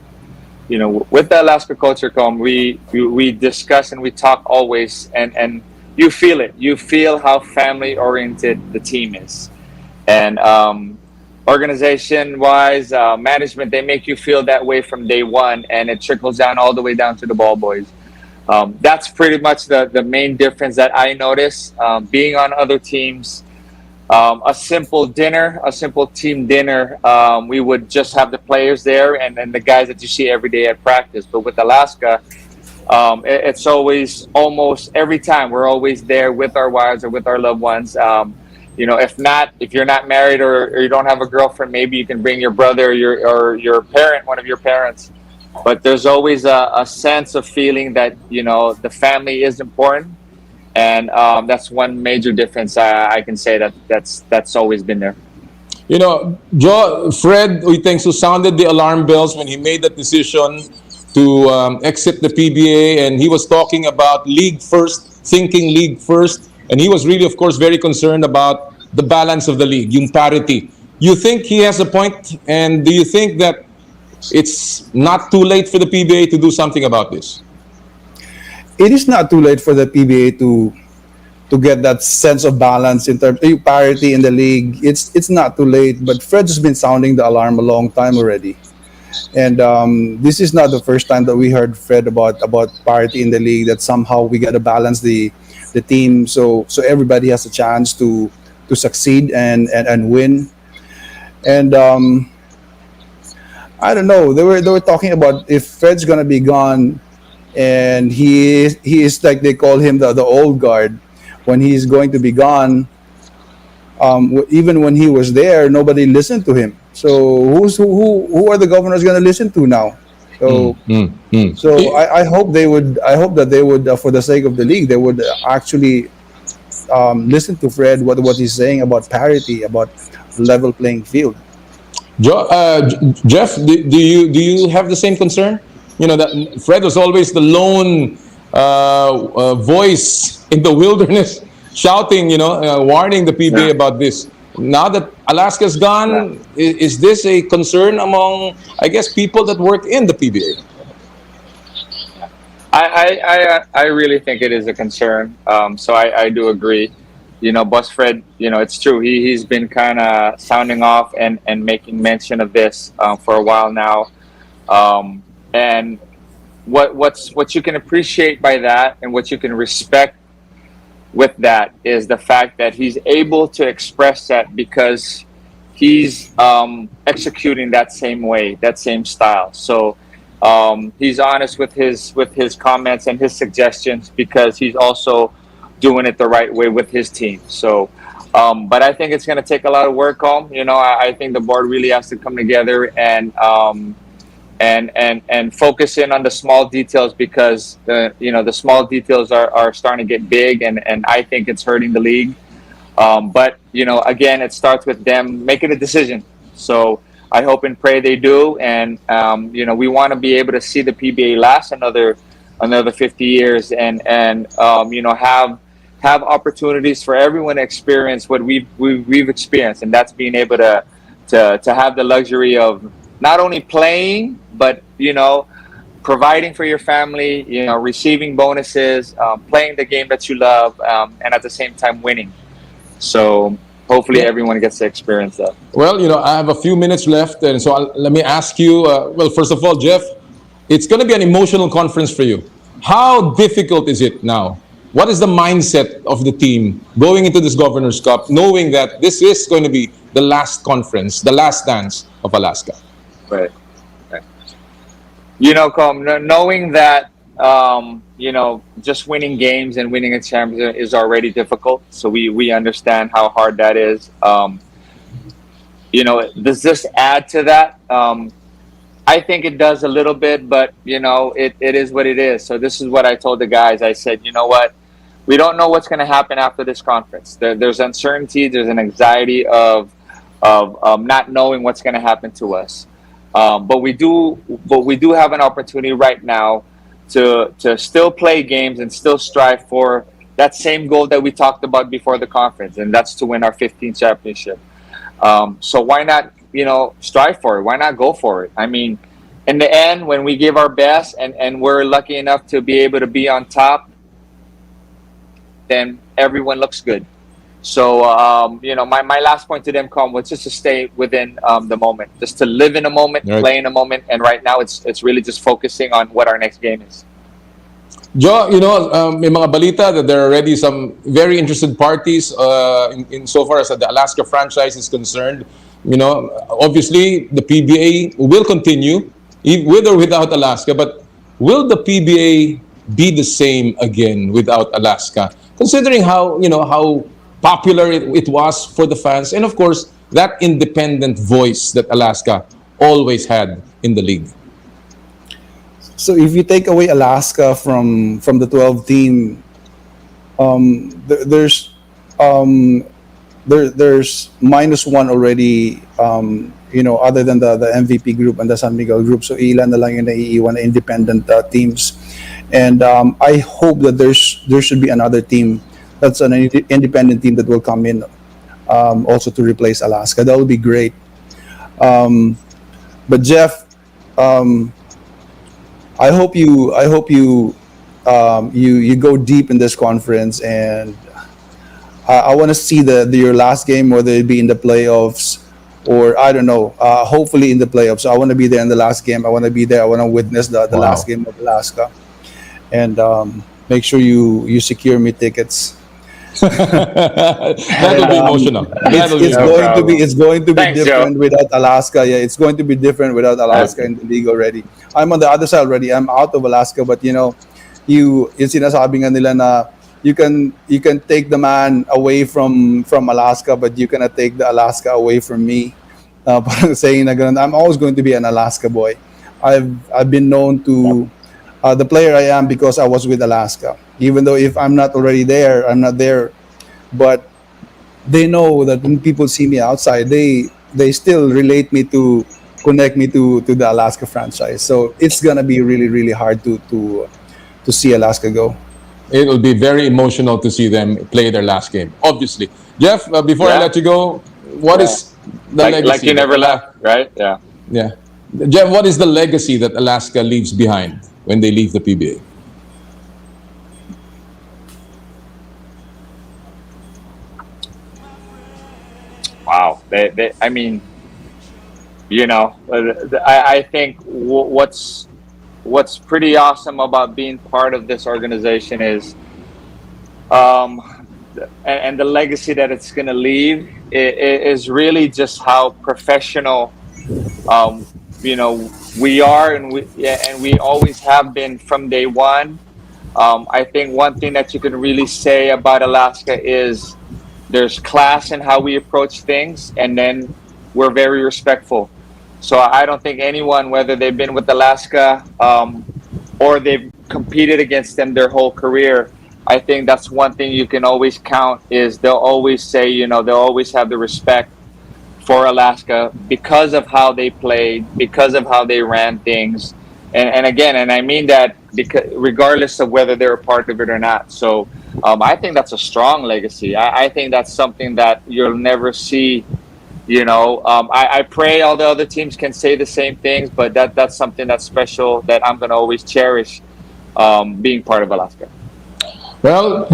With the Alaska culture, we discuss and we talk always, and you feel it. You feel how family oriented the team is, and organization wise, management, they make you feel that way from day one, and it trickles down all the way down to the ball boys. That's pretty much the main difference that I notice. Being on other teams, a simple team dinner, we would just have the players there and the guys that you see every day at practice. But with Alaska, it's always, almost every time, we're always there with our wives or with our loved ones. If you're not married or you don't have a girlfriend, maybe you can bring your brother or your parent, one of your parents. But there's always a sense of feeling that the family is important. And that's one major difference I can say that's always been there. Fred Oitengsu sounded the alarm bells when he made that decision to exit the PBA, and he was talking about league first, thinking league first, and he was really, of course, very concerned about the balance of the league, yung parity. You think he has a point, and do you think that it's not too late for the PBA to do something about this? It is not too late for the PBA to get that sense of balance in terms of parity in the league. It's not too late, but Fred has been sounding the alarm a long time already. And this is not the first time that we heard Fred about parity in the league, that somehow we got to balance the team so everybody has a chance to succeed and win. And I don't know, they were talking about if Fred's gonna be gone, and he is like, they call him the old guard. when he's going to be gone, even when he was there, nobody listened to him. So who are the governors going to listen to now? So I hope they would. I hope that they would, for the sake of the league, they would actually listen to Fred what he's saying about parity, about level playing field. Jeff, do you have the same concern? You know that Fred was always the lone voice in the wilderness, shouting, warning the PBA about this. Now that Alaska's gone, is this a concern among, I guess, people that work in the PBA? I really think it is a concern. So I do agree. Boss Fred, it's true. He's been kind of sounding off and making mention of this for a while now. And what you can appreciate by that and what you can respect with that is the fact that he's able to express that because he's executing that same way, that same style. So he's honest with his comments and his suggestions because he's also doing it the right way with his team. So, but I think it's going to take a lot of work home. I think the board really has to come together and focus in on the small details because the small details are starting to get big and I think it's hurting the league. But again, it starts with them making a decision. So I hope and pray they do. And we want to be able to see the PBA last another 50 years and have opportunities for everyone to experience what we've experienced, and that's being able to have the luxury of not only playing, but providing for your family, receiving bonuses, playing the game that you love, and at the same time winning. So hopefully everyone gets to experience that. Well, I have a few minutes left, and so let me ask you. First of all, Jeff, it's going to be an emotional conference for you. How difficult is it now? What is the mindset of the team going into this Governor's Cup, knowing that this is going to be the last conference, the last dance of Alaska? Right. Knowing that, just winning games and winning a championship is already difficult. So we understand how hard that is. Does this add to that? I think it does a little bit, but, it is what it is. So this is what I told the guys. I said, you know what? We don't know what's going to happen after this conference. There's uncertainty. There's an anxiety of not knowing what's going to happen to us. But we do have an opportunity right now to still play games and still strive for that same goal that we talked about before the conference, and that's to win our 15th championship. So why not, strive for it? Why not go for it? I mean, in the end, when we give our best and we're lucky enough to be able to be on top, then everyone looks good. So, my last point to them, was just to stay within the moment, just to live in a moment, right. Play in a moment. And right now it's really just focusing on what our next game is. Jo, may mga balita that there are already some very interested parties in so far as the Alaska franchise is concerned. Obviously the PBA will continue with or without Alaska, but will the PBA be the same again without Alaska? Considering how popular it was for the fans, and of course that independent voice that Alaska always had in the league. So if you take away Alaska from the 12 team, there's -1 already. Other than the MVP group and the San Miguel group, so ilan na lang yung naiiwan na independent teams, and I hope that there should be another team that's an independent team that will come in also to replace Alaska. That would be great. But Jeff, I hope you go deep in this conference, and I want to see your last game, whether it be in the playoffs or I don't know. Hopefully in the playoffs. I want to be there in the last game. I want to be there. I want to witness the last game of Alaska, and make sure you secure me tickets. That'll be emotional. It's going to be Thanks, different Joe. without Alaska. Yeah, it's going to be different without Alaska in the league already. I'm on the other side already. I'm out of Alaska, but yung sinasabi nga nila na you can take the man away from Alaska, but you cannot take the Alaska away from me. Parang saying na ganun, I'm always going to be an Alaska boy. I've been known to the player I am because I was with Alaska. Even though if I'm not already there, I'm not there. But they know that when people see me outside, they still relate me to connect me to the Alaska franchise. So it's gonna be really, really hard to see Alaska go. It'll be very emotional to see them play their last game, obviously. Jeff, before I let you go, what is the legacy? Like you never left, right? Yeah. Yeah. Jeff, what is the legacy that Alaska leaves behind when they leave the PBA? Wow. I mean, you know, I think what's pretty awesome about being part of this organization is, and the legacy that it's going to leave is really just how professional, you know, we are, and we always have been from day one. I think one thing that you can really say about Alaska is there's class in how we approach things, and then we're very respectful. So I don't think anyone, whether they've been with Alaska or they've competed against them their whole career, I think that's one thing you can always count is they'll always say, you know, they'll always have the respect for Alaska because of how they played, because of how they ran things. And again, and I mean that because regardless of whether they're a part of it or not. So I think that's a strong legacy. I think that's something that you'll never see. You know, I pray all the other teams can say the same things, but that's something that's special that I'm going to always cherish being part of Alaska. Well,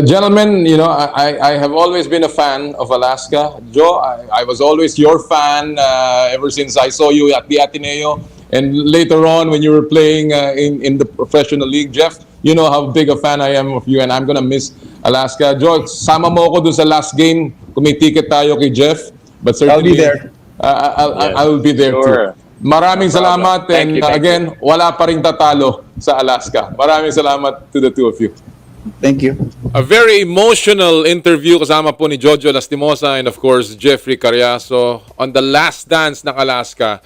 gentlemen, you know, I have always been a fan of Alaska. Joe, I was always your fan ever since I saw you at the Ateneo. And later on, when you were playing in the professional league, Jeff, you know how big a fan I am of you, and I'm going to miss Alaska. Joe, sama mo ako dun sa last game. Kung may ticket tayo kay Jeff. But certainly, I'll be there. I will be there too. Maraming salamat, and again, wala pa ring tatalo sa Alaska. Maraming salamat to the two of you. Thank you. A very emotional interview kasama po ni Jojo Lastimosa and of course Jeffrey Cariaso on the last dance ng Alaska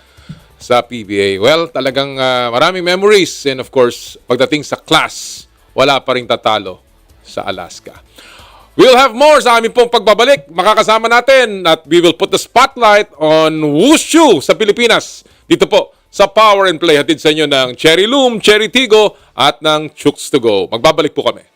sa PBA. Well, talagang maraming memories, and of course, pagdating sa class, wala pa ring tatalo sa Alaska. We'll have more sa aming pong pagbabalik. Makakasama natin at we will put the spotlight on Wushu sa Pilipinas. Dito po sa Power and Play. Hatid sa inyo ng Cherry Loom, Cherry Tigo at ng Chooks to Go. Magbabalik po kami.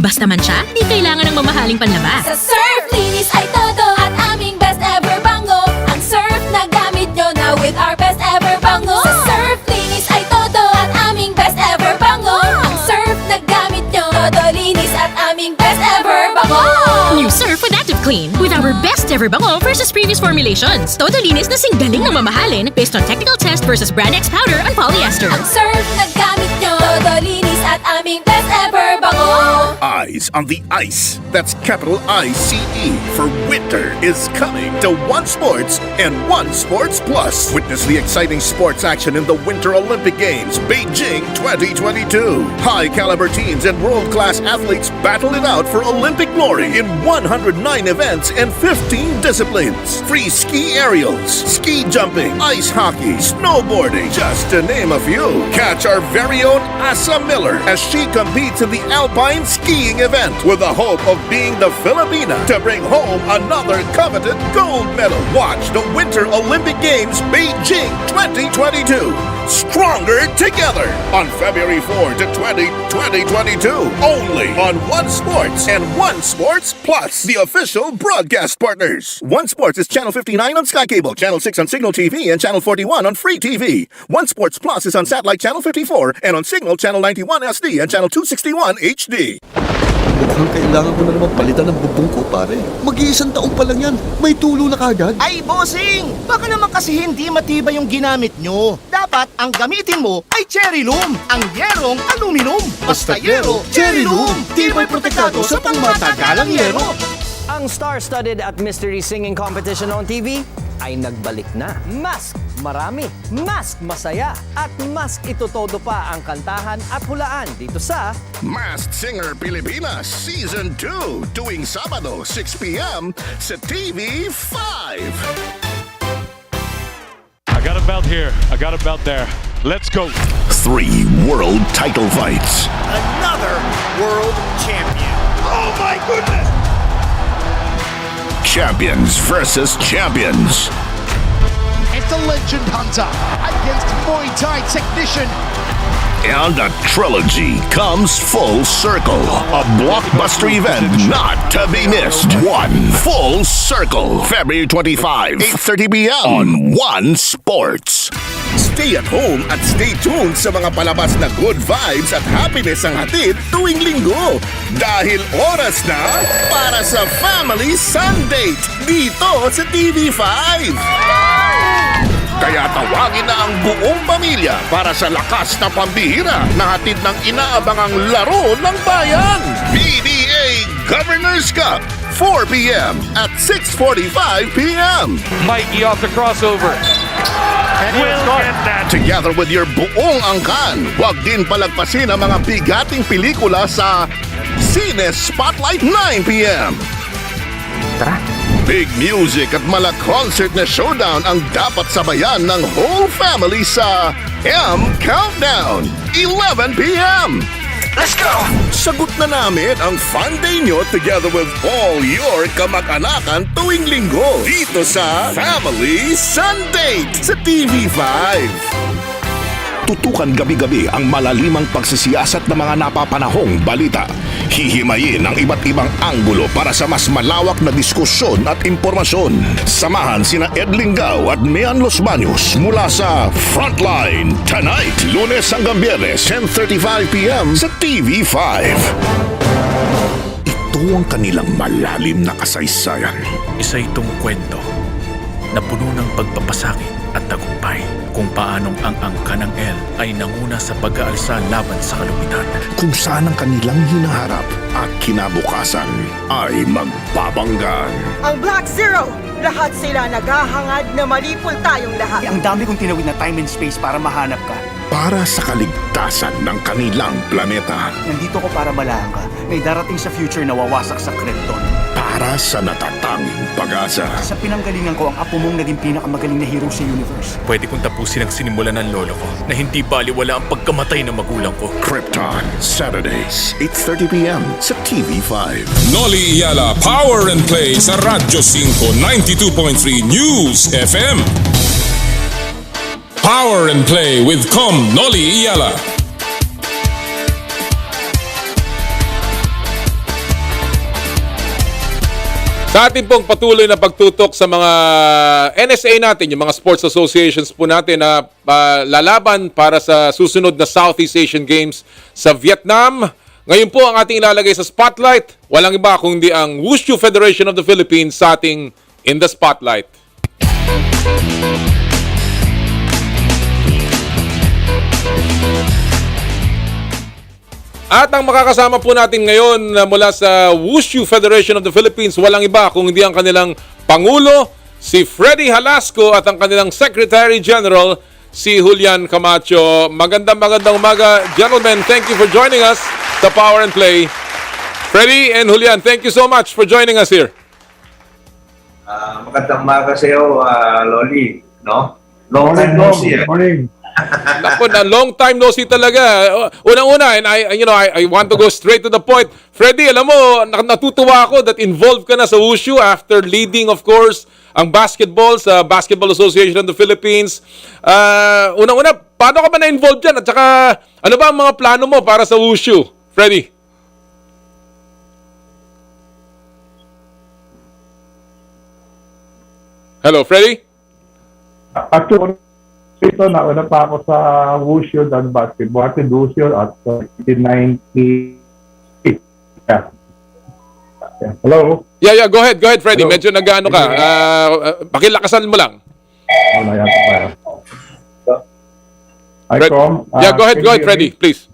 Basta man siya, di kailangan ng mamahaling panlaba. Sa surf, linis ay todo at aming best ever bango. Ang surf na gamit nyo na with our best ever bango. Sa surf, linis ay todo at aming best ever bango. Ang surf na gamit nyo, todo linis at aming best ever bango. New Surf with Active Clean with our best ever bango versus previous formulations. Todo linis na singgaling na mamahalin based on technical test versus Brand X powder on polyester. Ang surf na gamit nyo, todo linis at aming best ever bango. Eyes on the ice. That's capital ICE. For winter is coming to One Sports and One Sports Plus. Witness the exciting sports action in the Winter Olympic Games, Beijing 2022. High caliber teams and world-class athletes battle it out for Olympic glory in 109 events and 15 disciplines. Free ski aerials, ski jumping, ice hockey, snowboarding, just to name a few. Catch our very own Asa Miller as she competes in the Alpine skiing event with the hope of being the Filipina to bring home another coveted gold medal. Watch the Winter Olympic Games Beijing 2022. Stronger together on February 4 to 2022. Only on One Sports and One Sports Plus, the official broadcast partners. One Sports is Channel 59 on Sky Cable, Channel 6 on Signal TV, and Channel 41 on Free TV. One Sports Plus is on Satellite Channel 54 and on Signal Channel 91 SD and Channel 261 HD. Mukhang kailangan ko na naman palitan ng bubong ko, pare. Mag-iisang taon pa lang yan. May tulo na kagad. Ay, bossing! Baka naman kasi hindi matibay yung ginamit nyo. Dapat ang gamitin mo ay cherry loom, ang yerong aluminum. Basta yero, cherry loom. Tibay protektado sa pangmatagalang yero. Ang star-studded at mystery singing competition on TV ay nagbalik na. Mask marami, mask masaya, at mask itotodo pa ang kantahan at hulaan dito sa Masked Singer Pilipinas Season 2 tuwing Sabado 6 p.m. sa TV5. I got a belt here. I got a belt there. Let's go. 3 world title fights. Another world champion. Oh my goodness! Champions versus champions. It's the legend hunter against Muay Thai technician. And a trilogy comes full circle. A blockbuster event not to be missed. One Full Circle, February 25, 8:30 p.m. on One Sports. Stay at home at stay tuned sa mga palabas na good vibes at happiness ang hatid tuwing linggo. Dahil oras na para sa Family Sundate dito sa TV5. Kaya tawagin na ang buong pamilya para sa lakas na pambihira na hatid ng inaabangang laro ng bayan. PDA Governor's Cup, 4 p.m. at 6:45 p.m. Mikey off the crossover. And we'll get that. Together with your buong angkan, huwag din palagpasin ang mga bigating pelikula sa Cine Spotlight 9 p.m. Tara. Big music at mala-concert na showdown ang dapat sabayan ng whole family sa M Countdown, 11 p.m. Let's go! Sagot na namin ang fun day nyo together with all your kamag-anakan tuwing linggo dito sa Family Sundate sa TV5. Tutukan gabi-gabi ang malalimang pagsisiyasat ng mga napapanahong balita. Hihimayin ang iba't ibang anggulo para sa mas malawak na diskusyon at impormasyon. Samahan sina Ed Linggao at Mian Los Baños mula sa Frontline tonight, Lunes hanggang Biyernes, 10:35 p.m. sa TV5. Ito ang kanilang malalim na kasaysayan. Isa itong kwento na puno ng pagpapasakit at tagumpay kung paanong ang angka ng El ay nanguna sa pag-aalsa laban sa kalupitan. Kung saan ang kanilang hinaharap at kinabukasan ay magbabanggan. Ang Black Zero! Lahat sila naghahangad na malipol tayong lahat. Ang dami kong tinawid na time and space para mahanap ka. Para sa kaligtasan ng kanilang planeta. Nandito ko para malahan ka. May darating sa future na wawasak sa Krypton. Para sa natatanging pag-asa. Sa pinanggalingan ko, ang apo mong naging pinakamagaling na hero sa universe. Pwede kong tapusin ang sinimulan ng lolo ko na hindi baliwala ang pagkamatay ng magulang ko. Krypton, Saturdays, 8:30 p.m. sa TV5. Noli Iyala Power and Play sa Radyo 5 92.3 News FM. Power and Play with Noli Iyala. Sa ating pong patuloy na pagtutok sa mga NSA natin, yung mga sports associations po natin na lalaban para sa susunod na Southeast Asian Games sa Vietnam. Ngayon po ang ating ilalagay sa spotlight. Walang iba kundi ang Wushu Federation of the Philippines sa ating In the Spotlight. At ang makakasama po natin ngayon mula sa Wushu Federation of the Philippines, walang iba kung hindi ang kanilang Pangulo, si Freddy Halasco, at ang kanilang Secretary General, si Julian Camacho. Magandang umaga. Gentlemen, thank you for joining us sa Power and Play. Freddy and Julian, thank you so much for joining us here. Magandang umaga sa iyo, Loli. No? Long time no see. Morning. Naku, na long time no see talaga. Unang-una, and I want to go straight to the point. Freddy, alam mo, natutuwa ako that involved ka na sa Wushu after leading, of course, ang basketball sa Basketball Association of the Philippines. Unang-una, paano ka ba na-involved dyan? At saka, ano ba ang mga plano mo para sa Wushu? Freddy? Hello, Freddy? Actually, ito, nauna pa ako sa Wushu than basketball. At Wushu at 1998. Hello? Yeah, go ahead, Freddy. Hello? Medyo nag-ano ka. Pakilakasan mo lang. Hi, Com. Yeah, go ahead, Can you hear Freddy, me? please.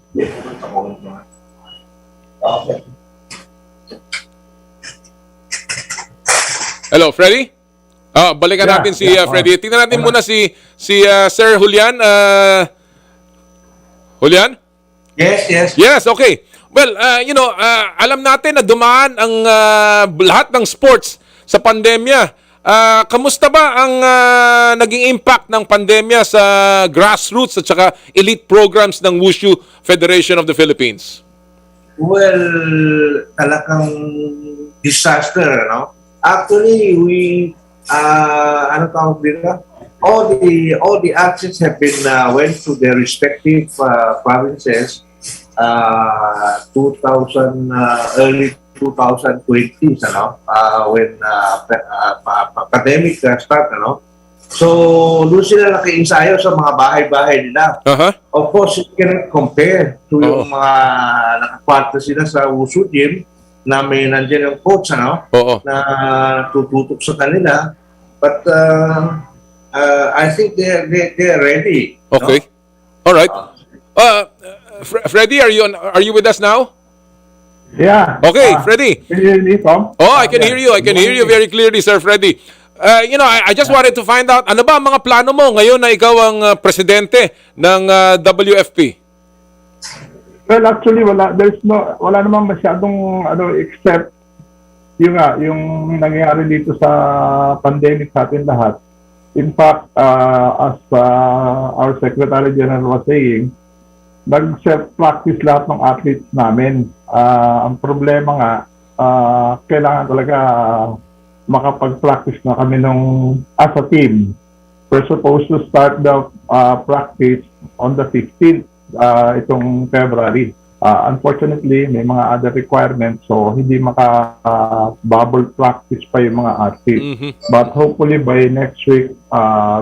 Hello, Freddy? Balikan natin si Freddy. Tingnan natin muna si Sir Julian. Julian? Yes. Yes, okay. Well, alam natin na dumaan ang lahat ng sports sa pandemya. Kamusta ba ang naging impact ng pandemya sa grassroots at saka elite programs ng Wushu Federation of the Philippines? Well, talagang disaster, no? Actually, ano tawag dito? All the athletes have been went to their respective provinces early 2020s, ano? When pandemic start, ano? So, doon sila nakiinsayo sa mga bahay-bahay nila. Of course, you cannot compare to yung mga nakaparte sila sa Wushu gym na may nandiyan yung coach, ano? Na tututok sa kanila. But I think they're ready. Okay. No? All right. Freddy, are you with us now? Yeah. Okay, Freddy. Can you hear me, Tom? Oh, I can hear you. I can hear you very clearly, Sir Freddy. I just wanted to find out, ano ba ang mga plano mo ngayon na ikaw ang presidente ng WFP? Well, actually, wala namang masyadong except yung nangyayari dito sa pandemic sa atin lahat. In fact, as our Secretary General was saying, nag-self-practice lahat ng athletes namin. Ang problema nga, kailangan talaga makapag-practice na kami as a team. We're supposed to start the practice on the 15th, itong February. Unfortunately, may mga other requirements, so hindi maka-bubble practice pa yung mga athletes. But hopefully by next week,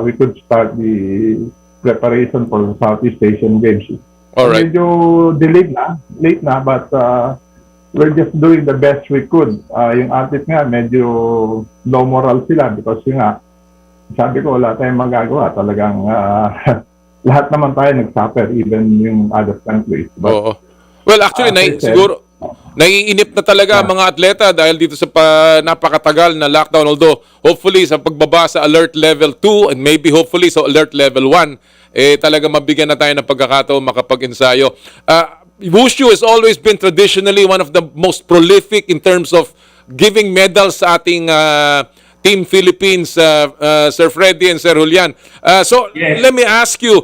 we could start the preparation for the Southeast Asian Games. All right. Medyo delayed late na, but we're just doing the best we could. Yung athlete nga, medyo low moral sila because sabi ko, wala tayong magagawa. Talagang lahat naman tayo nag-suffer, even yung other countries. But, well, actually, siguro, naiinip na talaga ang mga atleta dahil dito sa napakatagal na lockdown. Although, hopefully, sa pagbaba sa alert level 2 and maybe hopefully sa alert level 1, talaga mabigyan na tayo ng pagkakataon makapag-ensayo. Wushu has always been traditionally one of the most prolific in terms of giving medals sa ating Team Philippines, Sir Freddy and Sir Julian. So, let me ask you,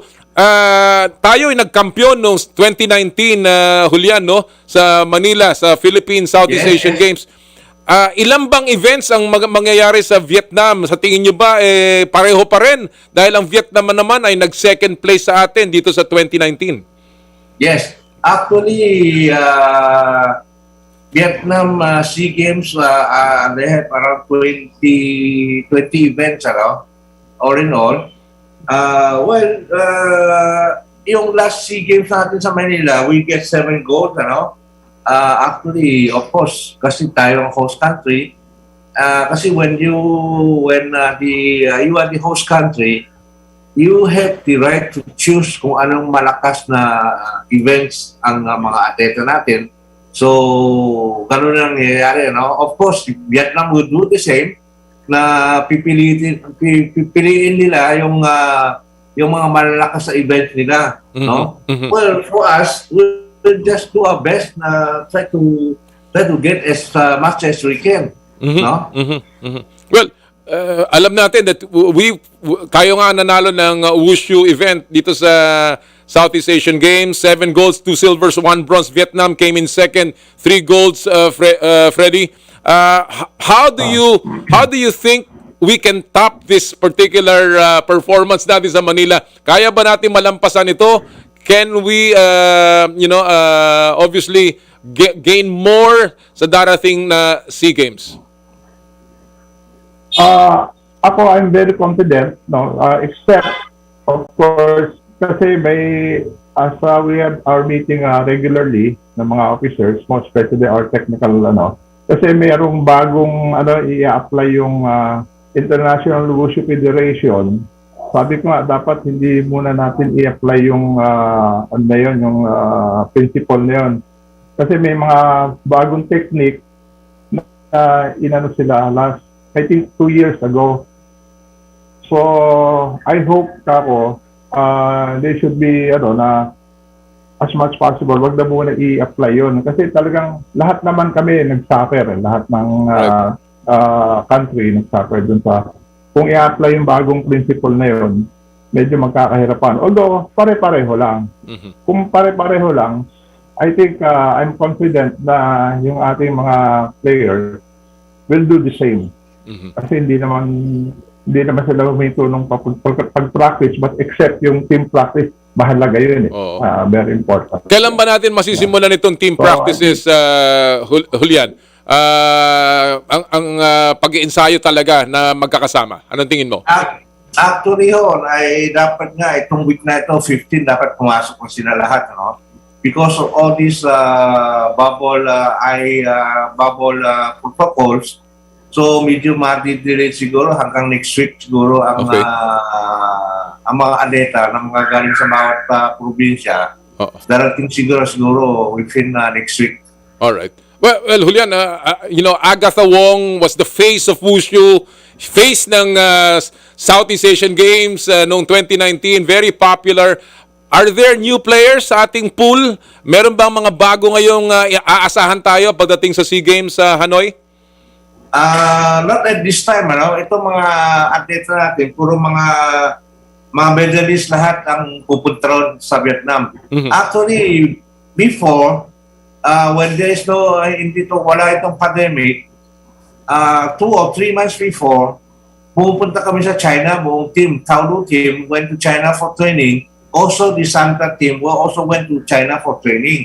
tayo ay nagkampiyon noong 2019, Julian, no? Sa Manila, sa Philippine Southeast Asian Games. Ilan bang events ang mangyayari sa Vietnam? Sa tingin nyo ba, pareho pa rin? Dahil ang Vietnam naman ay nag-second place sa atin dito sa 2019. Yes. Actually, Vietnam SEA Games, they have around 20 events, all in all. Yung last SEA Games natin sa Manila, we get 7 gold, actually, of course, kasi tayo ang host country. Kasi when you are the host country, you have the right to choose kung anong malakas na events ang mga atleta natin. So, ganun ang nangyayari, Of course, Vietnam will do the same, na pipiliin nila yung mga malalakas sa event nila, Well, for us, we'll just do our best na try to get as much as we can, Well, alam natin that kayo nga nanalo ng Wushu event dito sa Southeast Asian Games, 7 golds, 2 silvers, 1 bronze. Vietnam came in second, 3 golds, Freddy. How do you think we can top this particular performance natin sa Manila? Kaya ba natin malampasan ito? Can we obviously gain more sa darating na SEA Games? Ako, I'm very confident, except of course kasi we have our meeting regularly. ng mga officers, most especially our technical kasi mayroong bagong i-apply yung International Wushu Federation. Sabi ko nga, dapat hindi muna natin i-apply yung yung principle na yun. Kasi may mga bagong technique na sila last, I think 2 years ago. So, I hope they should be, na as much possible, wag na muna i-apply yun. Kasi talagang lahat naman kami nag-suffer. Lahat ng country nag-suffer dun sa, kung i-apply yung bagong principle na yun, medyo magkakahirapan. Although, pare-pareho lang. Kung pare-pareho lang, I think I'm confident na yung ating mga players will do the same. Kasi hindi naman sila humitulong pag-practice, but except yung team practice, mahalaga yun very important. Kailan ba natin masisimulan itong team practices, Julian? Ang pag-iensayo talaga na magkakasama. Anong tingin mo? Actually, ay dapat nga itong week na ito, 15, dapat pumasok ko sila lahat, because of all these bubble protocols. So medyo madidelay siguro hanggang next week siguro ang mga atleta na mga galing sa bawat probinsya. Darating siguro within next week. All right. Well, Julian, Agatha Wong was the face of Wushu, face ng Southeast Asian Games noong 2019, very popular. Are there new players sa ating pool? Meron bang mga bago ngayong aasahan tayo pagdating sa SEA Games sa Hanoi? Not at this time, Ito mga atleta natin, puro mga medalist lahat ang pupunta sa Vietnam. Actually, before, when there is wala itong pandemic, 2 or 3 months before, pupunta kami sa China, buong team, Taolu team, went to China for training. Also, the Santa team also went to China for training.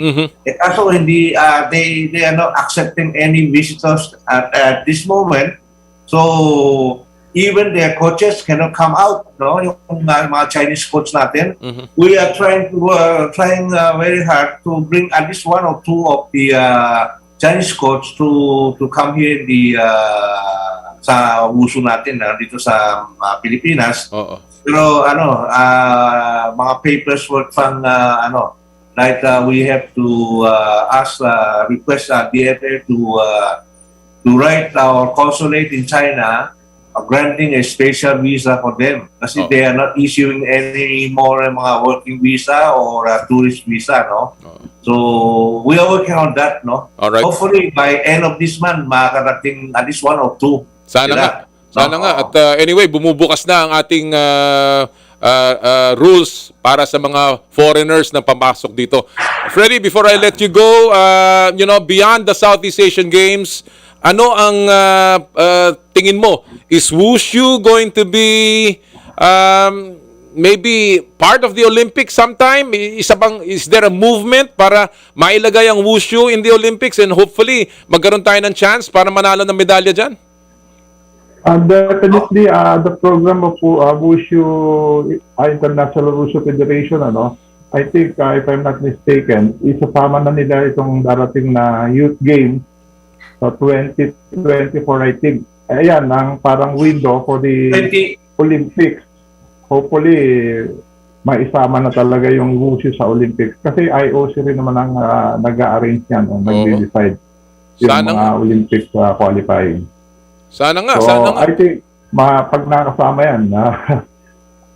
Also, they are not accepting any visitors at this moment. So, even their coaches cannot come out. Yung mga Chinese coach natin. We are trying very hard to bring at least 1 or 2 of the Chinese coach to come here in sa Wushu natin dito sa Pilipinas. Pero mga papers work from like we have to request DFA to write our consulate in China granting a special visa for them kasi they are not issuing any more mga working visa or tourist visa, So we are working on that, All right. Hopefully by end of this month makakarating at least 1 or 2. Sana nga. Sana nga. At anyway, bumubukas na ang ating rules para sa mga foreigners na pamasok dito. Freddy, before I let you go, beyond the Southeast Asian Games, ano ang tingin mo? Is Wushu going to be maybe part of the Olympics sometime? Is there a movement para mailagay ang Wushu in the Olympics and hopefully magkaroon tayo ng chance para manalo ng medalya dyan? Definitely, the program of Wushu, International Wushu Federation, I think, if I'm not mistaken, isasama na nila itong darating na Youth Games sa 2024, I think. Ayan, ang parang window for the Olympics. Hopefully, maisama na talaga yung Wushu sa Olympics. Kasi IOC rin naman ang nag-arrange yan, nag-decide yung mga Olympics qualifying. Sana nga, so, sana nga. I think, pag nakasama yan,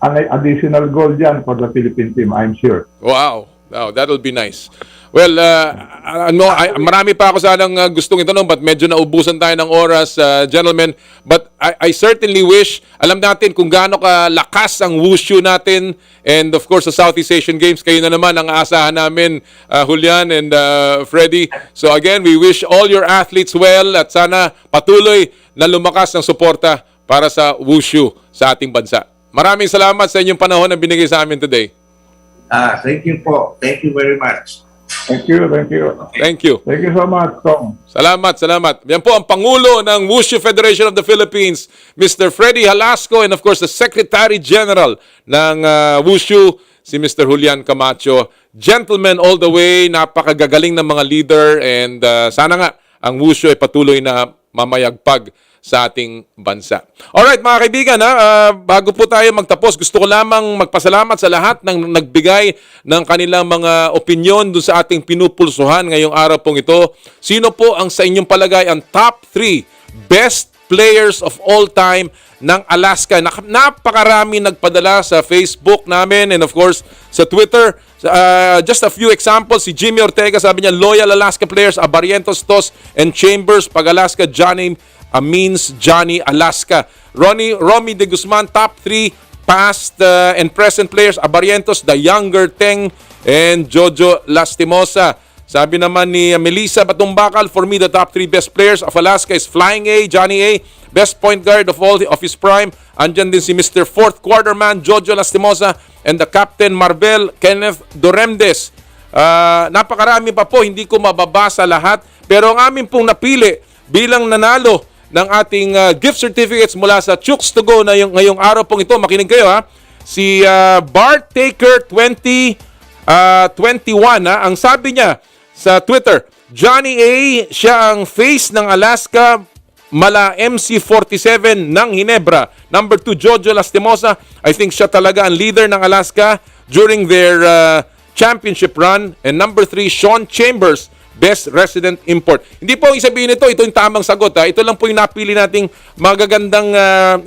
ang additional goal dyan for the Philippine team, I'm sure. Wow, that'll be nice. Well, marami pa ako sanang gustong itanong but medyo naubusan tayo ng oras, gentlemen. But I certainly wish, alam natin kung gaano kalakas ang Wushu natin and of course sa Southeast Asian Games, kayo na naman ang aasahan namin, Julian and Freddy. So again, we wish all your athletes well at sana patuloy na lumakas ng suporta para sa Wushu sa ating bansa. Maraming salamat sa inyong panahon na binigay sa amin today. Thank you po. Thank you very much. Thank you. Thank you. Thank you so much, Tom. Salamat. Yan po ang Pangulo ng Wushu Federation of the Philippines, Mr. Freddy Halasco, and of course the Secretary General ng Wushu, si Mr. Julian Camacho gentlemen all the way, napakagagaling ng mga leader, and sana nga ang Wushu ay patuloy na mamayagpag sa ating bansa. Alright mga kaibigan, bago po tayo magtapos, gusto ko lamang magpasalamat sa lahat ng nagbigay ng kanilang mga opinion dun sa ating pinupulsuhan ngayong araw pong ito. Sino po ang sa inyong palagay ang top 3 best players of all time ng Alaska? Napakarami nagpadala sa Facebook namin and of course sa Twitter. Just a few examples. Si Jimmy Ortega, sabi niya, loyal Alaska players, Abarientos, Tos, and Chambers. Pag-Alaska, Johnny means Johnny Alaska. Romy de Guzman, top 3 past and present players, Abarientos, the younger Teng, and Jojo Lastimosa. Sabi naman ni Melissa Batumbakal, for me, the top 3 best players of Alaska is Flying A, Johnny A, best point guard of all of his prime. Andyan din si Mr. Fourth Quarter Man, Jojo Lastimosa, and the Captain Marvel, Kenneth Doremdes. Napakarami pa po, hindi ko mababasa lahat. Pero ang amin pong napili bilang nanalo ng ating gift certificates mula sa Chooks to Go na ngayong araw pong ito. Makinig kayo ha. Si Bart Taker 2021, ang sabi niya sa Twitter, Johnny A, siya ang face ng Alaska mala MC47 ng Ginebra. Number 2, Jojo Lastimosa. I think siya talaga ang leader ng Alaska during their championship run. And number 3, Sean Chambers, best resident import. Hindi po yung sabihin ito yung tamang sagot. Ito lang po yung napili nating magagandang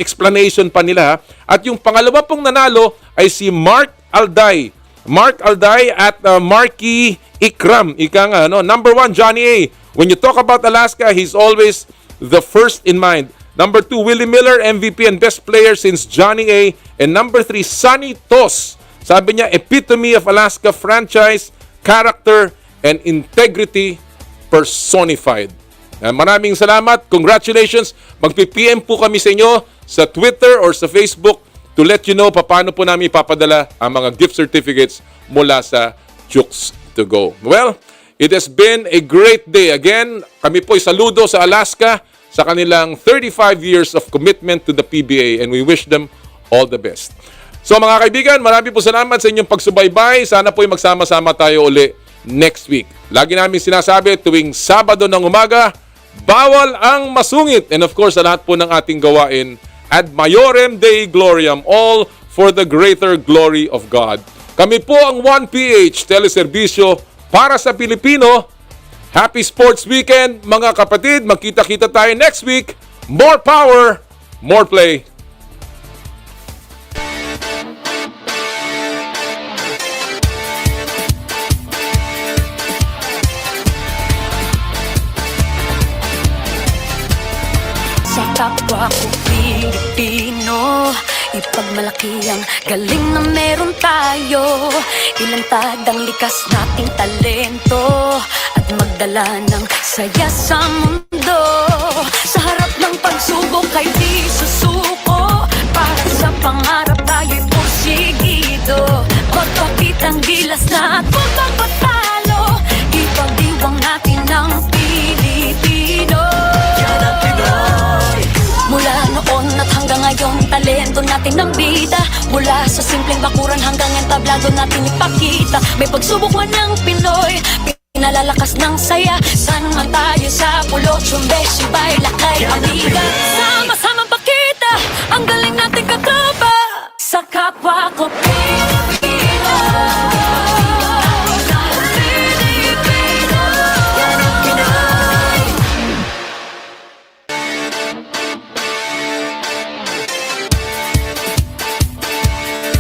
explanation pa nila. At yung pangalawa pong nanalo ay si Mark Alday. Mark Alday at Marky Ikram. Ika nga, no? Number 1, Johnny A. When you talk about Alaska, he's always the first in mind. Number 2, Willie Miller, MVP and best player since Johnny A. And number 3, Sonny Tos. Sabi niya, epitome of Alaska franchise, character, and integrity personified. Maraming salamat. Congratulations. Magpi-PM po kami sa inyo sa Twitter or sa Facebook to let you know paano po namin ipapadala ang mga gift certificates mula sa Chooks to Go. Well, it has been a great day. Again, kami po'y saludo sa Alaska sa kanilang 35 years of commitment to the PBA and we wish them all the best. So mga kaibigan, marami po salamat sa inyong pagsubaybay. Sana po'y magsama-sama tayo uli next week. Lagi namin sinasabi tuwing Sabado ng umaga, bawal ang masungit. And of course, sa lahat po ng ating gawain, ad maiorem Dei gloriam, all for the greater glory of God. Kami po ang 1PH Teleserbisyo para sa Pilipino. Happy Sports Weekend, mga kapatid. Magkita-kita tayo next week. More power, more play. Sa kapwa ko Pilipino, ipagmalaki ang galing na meron tayo. Ilantad ang likas nating talento at magdala ng saya sa mundo. Sa harap ng pagsubok ay di susuko, para sa pangarap tayo'y porsigido. Koto kitang gilas na at pagpapatalo, ipagdiwang natin ang Pilipino. Yan ang Pinoy. Mula noon at hanggang ngayon, talento natin ang bida. Mula sa simpleng bakuran hanggang entablado natin ipakita. May pagsubok man ng Pinoy, pinalalakas ng saya. San man tayo sa pulot, sumbe, sibay, lakay, amiga. Sama-sama pakita ang galing natin katropa. Sa kapwa ko Pilipino.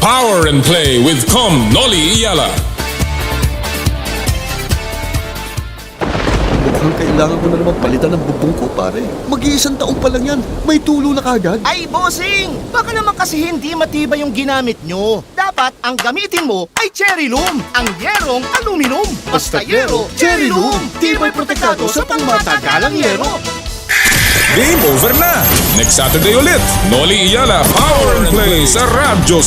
Power and Play with Noli Iyala. Mukhang kailangan ko na naman palitan ng bubong ko, pare. Mag-iisang taon pa lang yan. May tulo na kagad. Ay, bossing! Baka naman kasi hindi matibay yung ginamit nyo. Dapat ang gamitin mo ay cherry loom, ang yerong aluminum. Basta yero, cherry loom. Tibay protektado sa pangmatagalang yero. Game over na! Next Saturday ulit, Noli Iyala Power and Play sa Radyo